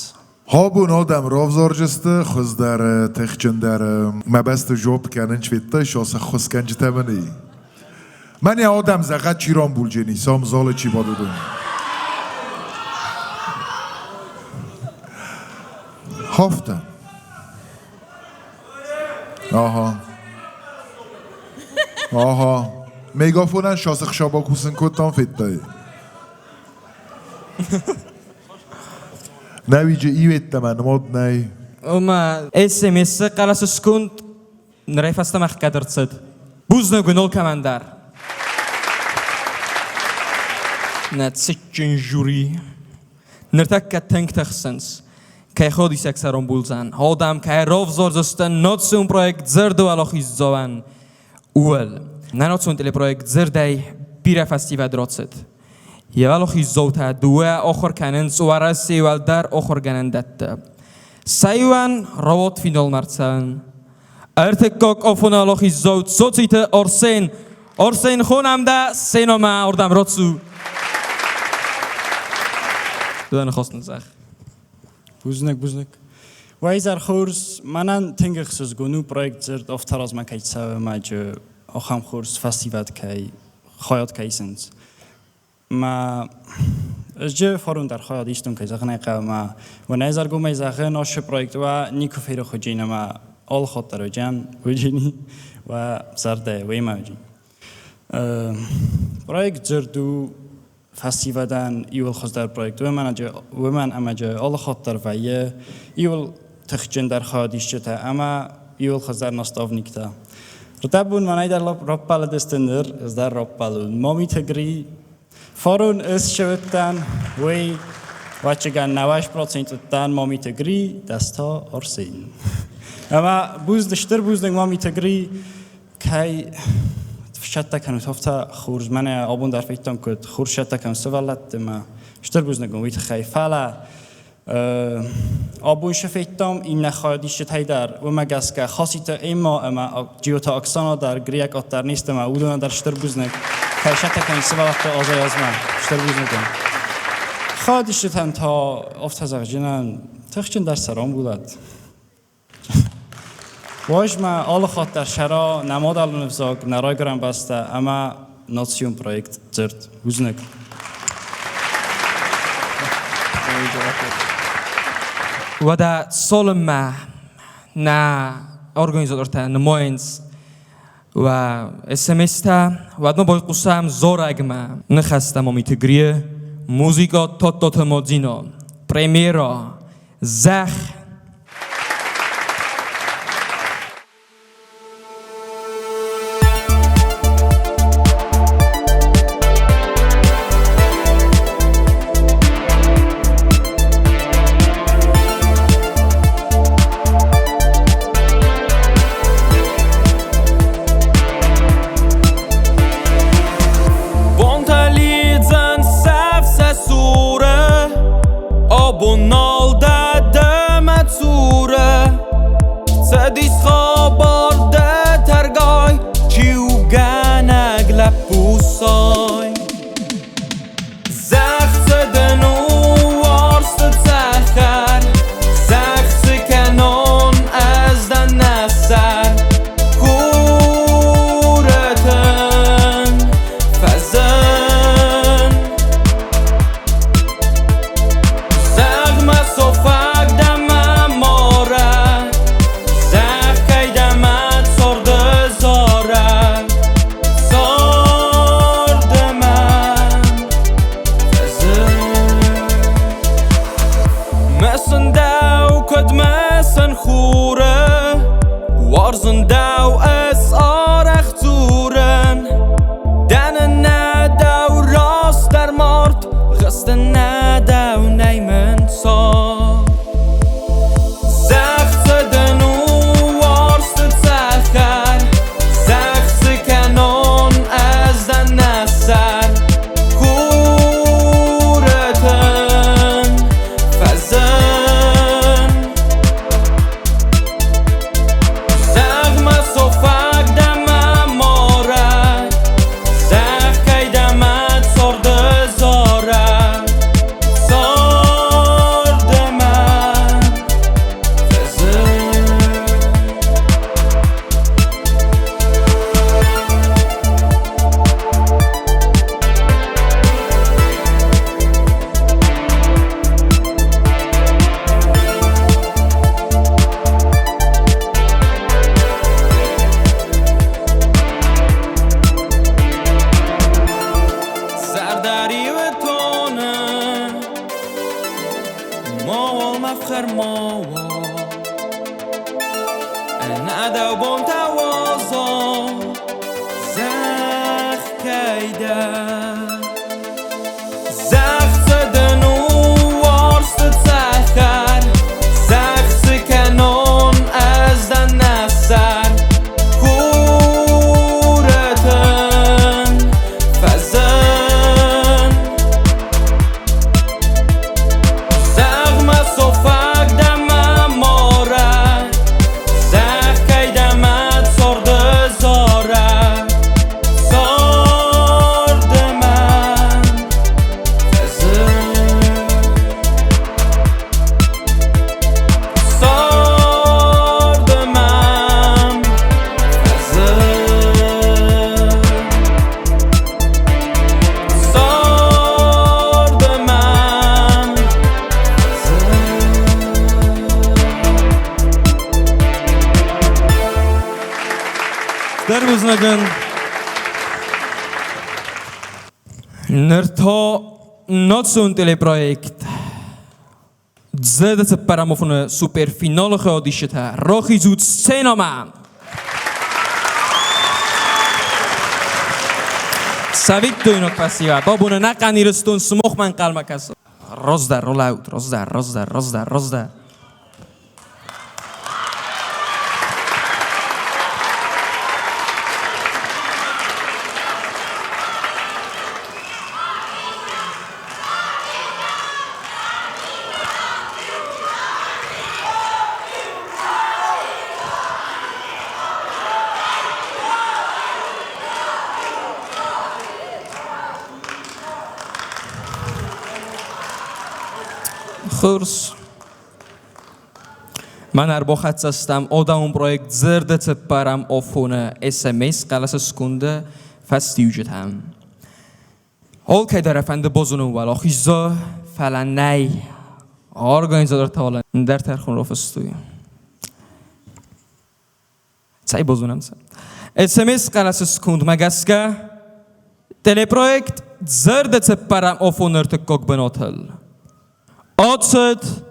هابون آدم رافزارجسته خوز در تخچن در مبست جوب کنن چویتا شاس خوز کنج تمنی من یا آدم زغت چیران بول جنی سام زال چی باده دون هافتم آها میگافونن شاس خشابا کوسن کتان فتایی نویجه ایویت من مود نای Oma SMS qalas skund nrefasta mach kadertsed. Buzne gunol kamandar. Net sitchen jury. Nertakka tank taxsens. Kay khodi saksaron bulzan. Hodam kay rovzorzsten notsun projekt zerdo alochis zovan. Uel. Nanotsun tele projekt zerdai bira festival drotset. Yevalochis zouta dua okhor kanen suarasi waldar okhor ganandat. Sayuan robot final martsan. Ertekok ofonalochis zout sotsite Orsen. Orsen khonamda senoma ordam rotsu. Dan khosten zag. Buznek. Weiser khurs manan tingersus gonu projekt zert of taras man kayt sa maj okham khurs festival kay khayat kaysens. Ma je forun dar khayat ishtun kay zakhna qama wa nazar go may zakh nosh projekt wa niku fero khojina ma all khotar jan wajini wa zarde wa imaji projekt zerdu festivadan iwl khozdar projekt wa man amaja all khotar va ye iwl takhjin dar khayat ishtata ama iwl khozdar nastavnikta رتبون من ایدر رپال دستندر از در رپالون مامی تگری فارون از شوتن وی وچگان 90% تن مامی تگری دستا ارسین اما بوزدگ مامی تگری کی شتا کنه تفتا خورز من آبون در فیتام کد خورز شتا کنه سوالت ما شتر بوزدگم ویت خیفاله آبون شفیتام این نخواهدی شتای در و مگس که خاصی تا اما جیوتا اکسانا در گریک آتر نیست ما اودونا در شتر بوزنک که شتا کنی سوالت آزای از من شتر بوزنکم خواهدی شتن تا افتازق جنان تخچن در سرام بودد واج ما آل خواهد در شرا نماد آلون افزاق نرای گرم بسته اما ناتسیون پرویکت زرد بوزنک و دا سالم نه organizator تا نماینز و SMS تا و ادنا باید قصم زارگ ما نخستم آمی تگریه موزیکا تا تمادینا پریمیرا زخ ندو بون توازو زخ کیده زخ زدن و وارست سخر زخ سکنون از دن نسر خورتن فزن زخ مسافق دم ماره زخ کیدمت سرده زاره سرده من فزن سرده من فزن سرده من در بزنگن نرتا ناتسون تلپرویکت زده تپراموفون سوپرفینال خیادیشته راخی زود سینما سویت دوینوک پسیوه بابونه نقنی رستون سموخ من قلمک هست راز در رول اوت راز در راز در راز در راز در خورس من هر با خط هستم آدم پروژه زرد تپرم آفونه SMS قلس سکونده فستی وجود هم حال که در افنده بازونم ولی خیزا فلان نی آرگانیزادور تالا در ترخون را فستوی سعی بازونم سن SMS قلس سکوند مگسکه تلپرویکت زرد تپرم آفونه ارتکاک بناتل آدست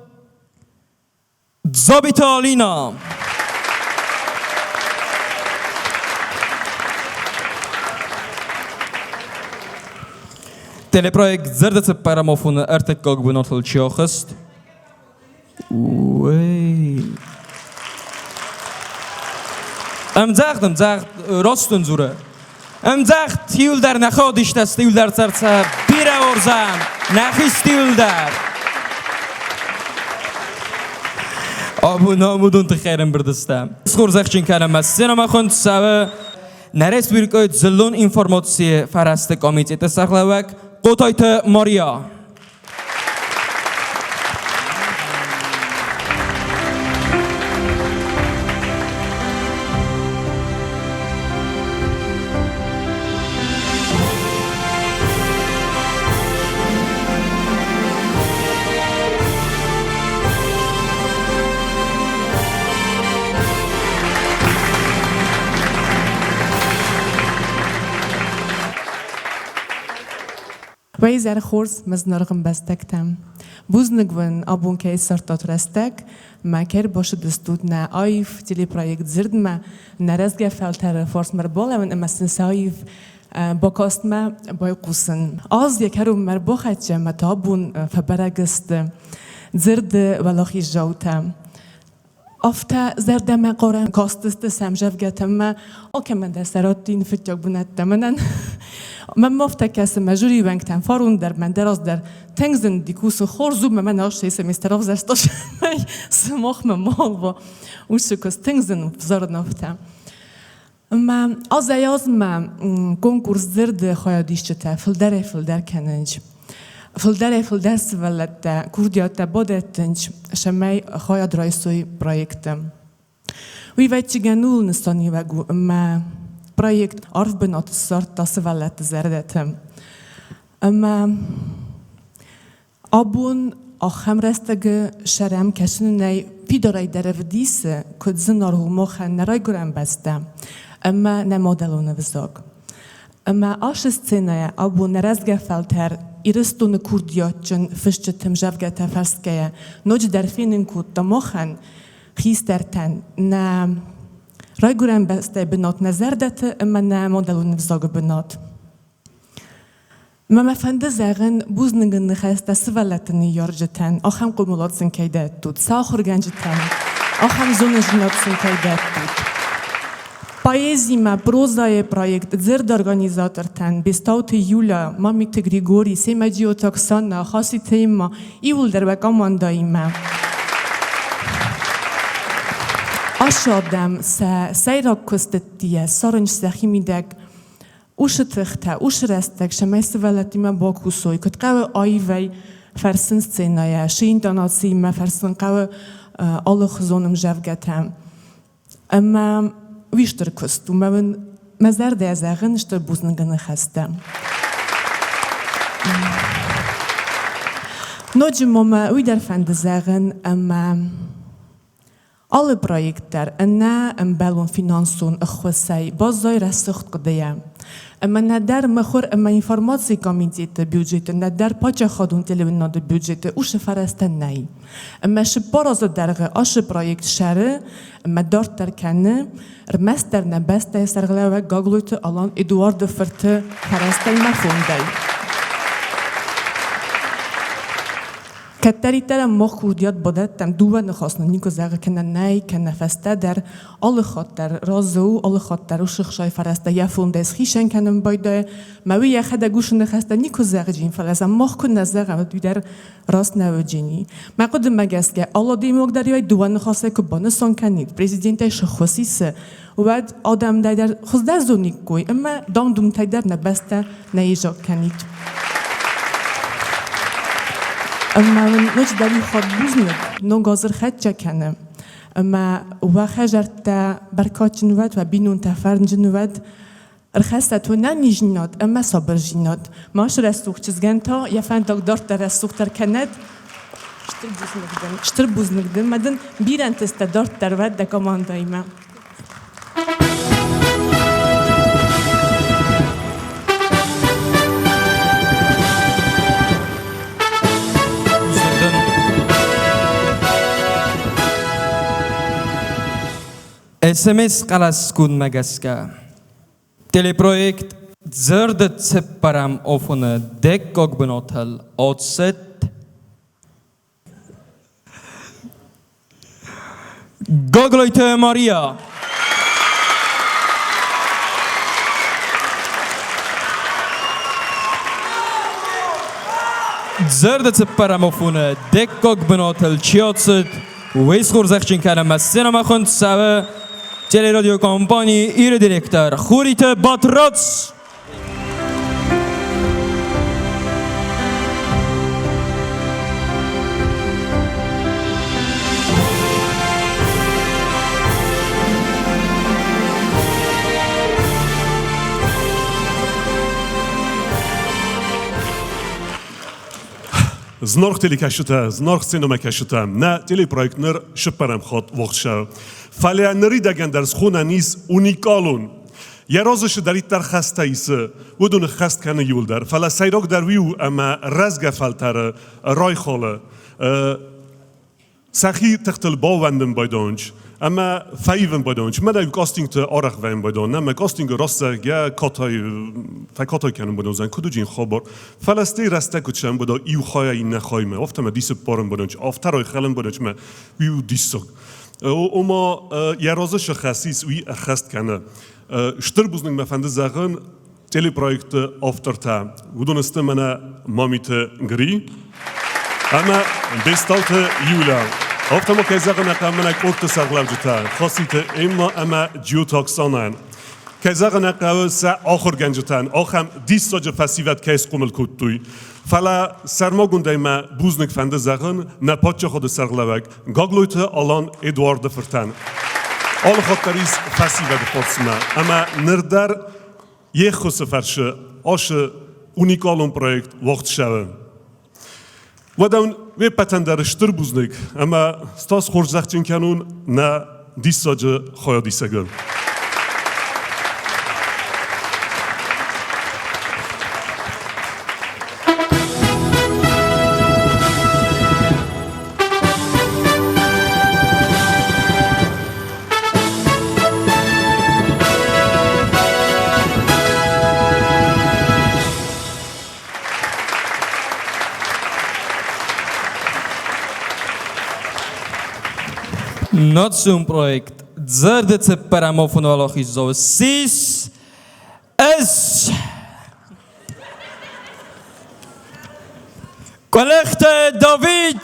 زابیتالینا تلپرویکت زرد تپراموفون ارتکاک بناتل چیاخست وی امزاخت راستون زوره امزاخت تیول در نخوادیش تستیول در سرسه بیره ورزم نخیستیول در آبو نامودون تخیرم بردستم سخور زخچین کلمه سینما خوند سوه نرس بیرکایت زلون اینفورماتسی فرست کامیتیت سخلوک قوتایت ماریا وی زر خورس مزنارغم بستکتم. بوزنگون آبون که سرتات رستک مکر باشه دستود نه آیف تیلی پروژه زرد ما نرزگه فلتر فورس مرباله من امستن سایف با کاست ما بای قوسن. آز یکرو مرباخت جمع تابون فبرگست زرد ولاخی جوتم. افتا زرد ما قرن کاستست سمجف گتم ما آکه من در سراتین فتیاق بونت منن من مفتك مجوري وانكتن فارون در من دراز در تنگزن دیکوس خورزوب من آشتی سمیستراف زرستاش می سماخ مال و اوشکوس تنگزن فزار نفتم ما آزایاز ما کنکورس زرد خیادیش چته فلدر کننج فلدر سولت کردیات بادتنج شمی خیاد رایسوی پروژه وی وچی گنول نستانی وگو ما projekt arf benot sort das valet zerdetem. Abun achem restage sherem kesunei pidorai derevdise kudzinar humochen nerai guram beste. Ne modelone vizog. Ashe scene abun nerezgefelter iristone kurdiotchen fischetem jevgete ferskeje noj derfinen kut damochen chisterten ne Rajgurán beste benot nezerdete, maar na modelun vzog benot. Maar me fende zeggen, boezningen gesta sveleten jorgeten, och hem komulotsen keidet tut, saachur genjeten, och hem zonejnotsen keidet tut. Poezima, prozaje projekt, zerd organizatorten, bestauti Julia, mamite Grigori, semagio Toksana, hasi tema, iul derbe kamandaima. Asadem se sejrak köztettie, szarancs szechimidek, usötöchte, usreztek, se mejszöveletime bakuszói, köt kave ajvej, fersen szcénaje, se intonacíme, fersen kave alachzonom zsevgetem. Ama Wister köztum, men mezerde zeggen, és több buznegen heztem. Nagy mama úgy derfende zeggen, alle projecten en belon finanson achwasai, bazai resucht kadeja. Nader mejor informatie komitete budgete, nader pacha khadun televizyon de budgete, uše faresten nei. Se parazo derge ashe projekt share, dort terkenne, mester ne beste serglewe gaglute alan Eduard de Verte faresten na fondai. Ketteritere mochurdiat bodettem duwen khasna niko zeggen kenne nei kenne feste der alle gat der razo alle gat der ushkhshay fareste ya fondes khischen kennen beide ma wie khada gushne khasta niko zeggen falasa moch kunne zeggen wieder rast nawjini ma qod magaske alla dimog der yoy duwen khase ko bonson kanit prezidente shkhosise wad adam der khosda zonik koy amma dom tayder na beste neijok kanit اما من نوچ داری خود بزنگ نگازر خد چکنه اما وخجرت برکات جنوات و بینون تفرن جنوات رخصت تو نمیجنات اما صبر جنات ماش رسوخ چزگن تا یا فندق دارت رسوخ تر کند شتر بزنگدن مدن بیرن تست دارت در ود دکمان دایما SMS qalas kun magaska. Teleprojekt zerdet separam ofone dekkog benotel outset. Gogloite Maria. Zerdet separam ofone dekkog benotel chiotset. Wees khurzakhchin kanam sinema khund sabe تلرادیو کمپانی ایر دیرکتر خوریت باتراتس Znorch telikashita, znorch sinema kashita, na teleprojekt ner shparam khot vaqtsha. Falia neridagan dar khuna nis unikalun. Yarozش داری در خسته ایسه و دون خست کنه یول در فلا سیراک در ویو اما رزگ فلتر رای خاله سخی تختل باوندن بایدانج اما فایون بایدانج من دایم کاستینگ تا آرخ ویم بایدان نه کاستینگ راسته یا کاتای کنم بایدان زن کدو جین خبر فلستی راسته کچم بایدان ایو خواهی این نخواهی من افتم دیس پارم بایدانج افترای خلن بایدانج من ویو دیسک اما یارازش خاصیس وی خست کنه شتربوزنگ مفنده زاغن تلپرویکت افترتا ودونسته منه مامیت گری اما بستالت یولا افتم که زاغن اقام منه کورت سرگلاب جتا خاصیت اما جیوتاکسانان که زاغن اقام سا آخر گنجتان آخم دیست ساجه فسیوت کیس قمل کود توی فلا سرماگون دایما بوزنگ فنده زاغن نپاتچه خود سرگلابک گاگلویت آلان ادوارد فرتن آل خاطریز فسیوه بخورسما اما نردر یک خوص فرشه آش اونیکالون پرویکت وقت شوه و دون وی پتندر شتر بوزنگ اما ستاس خورج زختین کنون نه دیست ساجه خواه دیسگل Nationprojekt Zerde Zepperamo von Walachizo. Sis es Collecte David.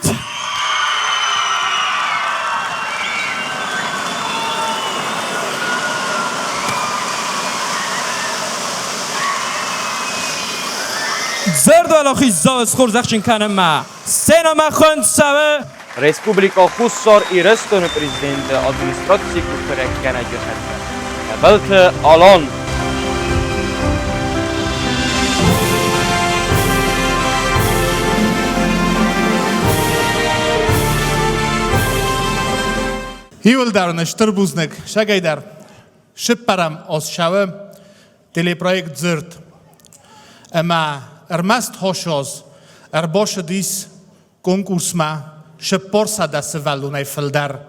زرد Walachizo es خورزخشین کنم سینما خون سوه Respublika Hussar i rösten president administrativ korrekta götterken. Kabelte Alon. Hiwel dar nesztor buznek, szagaj dar. Szybparam ostrzałem, teleprojekt zrt. Ema ermast hoszos, erbosze dis konkurs ma, szybporsa da sewalunaj feldar.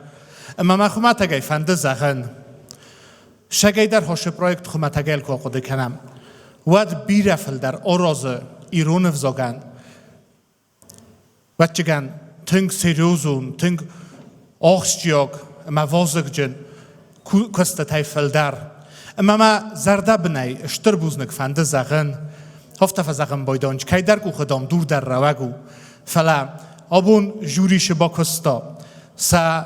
Ema ma chumatagaj fandy zachen. Szagaj dar hosze projekt chumatagaj kłokody kanam. Ład bira feldar orozy i runy wzogan. Wadczygan, tynk seriozun, tynk ochstjog, ma wozygdjen, kustataj feldar. Ma zardabnej, sztyrbuznek fandy zachen. Hofta zachen bojdąć, kajdar kuchodom dur dar rawagu. Fala, obun juri się bokosto. Sa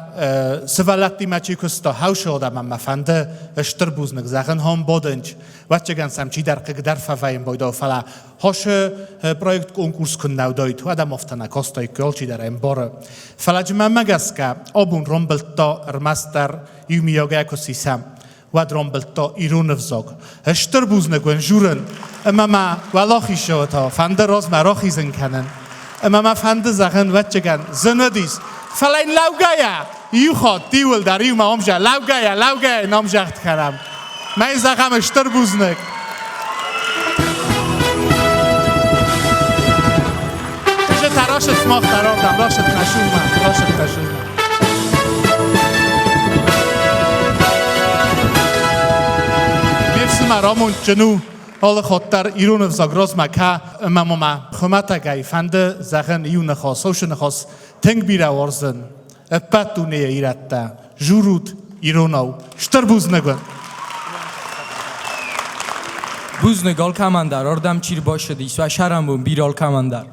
sewalati macie kosto, hauszo oda ma fandy sztyrbuznek zachen hom bodąć. Wadczygan sam ci dar kegdarfa wajem bojdo. Fala, hosze projekt konkurs kunnał dojt. Adam ofta na kosto i kolci dar embore. Fala, ma magaska, obun rombelto armastar jumioga jako si sam. Wad rombelto i runewzog. Sztyrbuznek wen juren. Mama walochi się to, fandy rozma rochizen kanen. Mama fandy zachen wadczygan, zynodis. Fala in laugaja. Juchot, diwel dar juma omja. Laugaja, nomjacht karam. Maj zachamy sztyrbuznek. Że ta roszę smoch ta rodam, roszę na szuma. Wiewsy ma romunt czynu, ale chottar irunów zagrozma ka, mamoma, chomatagaj, fandy zachen iunachos, soszynachos, tengbira orzen, patu nie iratta, żurut irunał, sztyrbuznego. Buznek ol kamandar, ordam çir başladı, isva şarambun bir ol kamandar.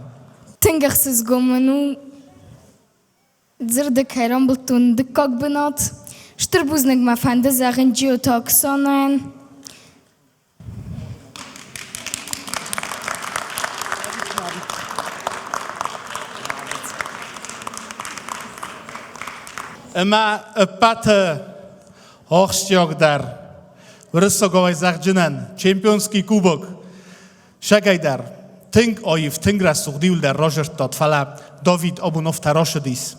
Tengachsız gomenu zırdı kayran bultun dıkkak binat. Ştırbuznek ma fende zagen geotoksonen. Ma patę ochstjog dar. Wrysogołaj zachdzinan, czempionski kubok. Szagajdar, tynk oiv, tyngra suchdiul dar rożer tot, fala Dawid obun ofta roszedis.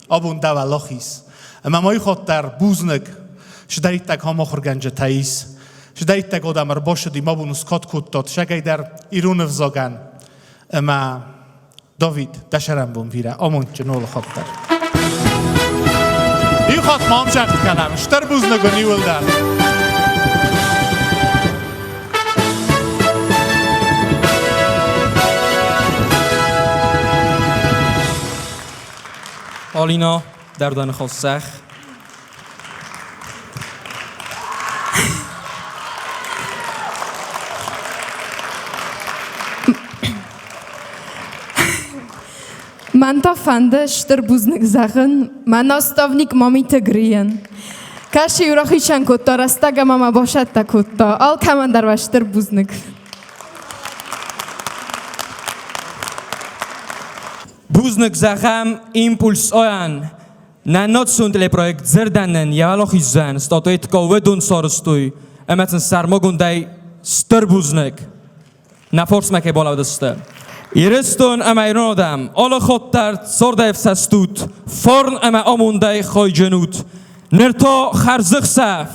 Obun dawa lochis. Moi hotar buznek, szdarit tak homoch organjetais. Szdarit tak odam arboszedim obun skotkut tot, szagajdar iruny wzogan. Dawid, dasharambun vira, omun czenul hotar. Juchot momjacht kanam, szterbuznego niwel dar. Alina درdan خواستخ Man to fandę sztyrbuznych zachen, ma nastawnik mami tygryjen. Kashi urochishan kutto, rastaga mama boszetta kutto, al kamandar wa sztyrbuznych. Buznek zacham impuls ojan. Na nocun teleprojekt zerdanen jawalochizan statuetko wedun sorstuj. Emetsen sarmogundai styrbuznek. Na forsmeke bolawdeste. Ireston ama ironodam. Alle khottar sorda efsastut. Forn ama amundai khoyjenut. Nerto kharzıksaf.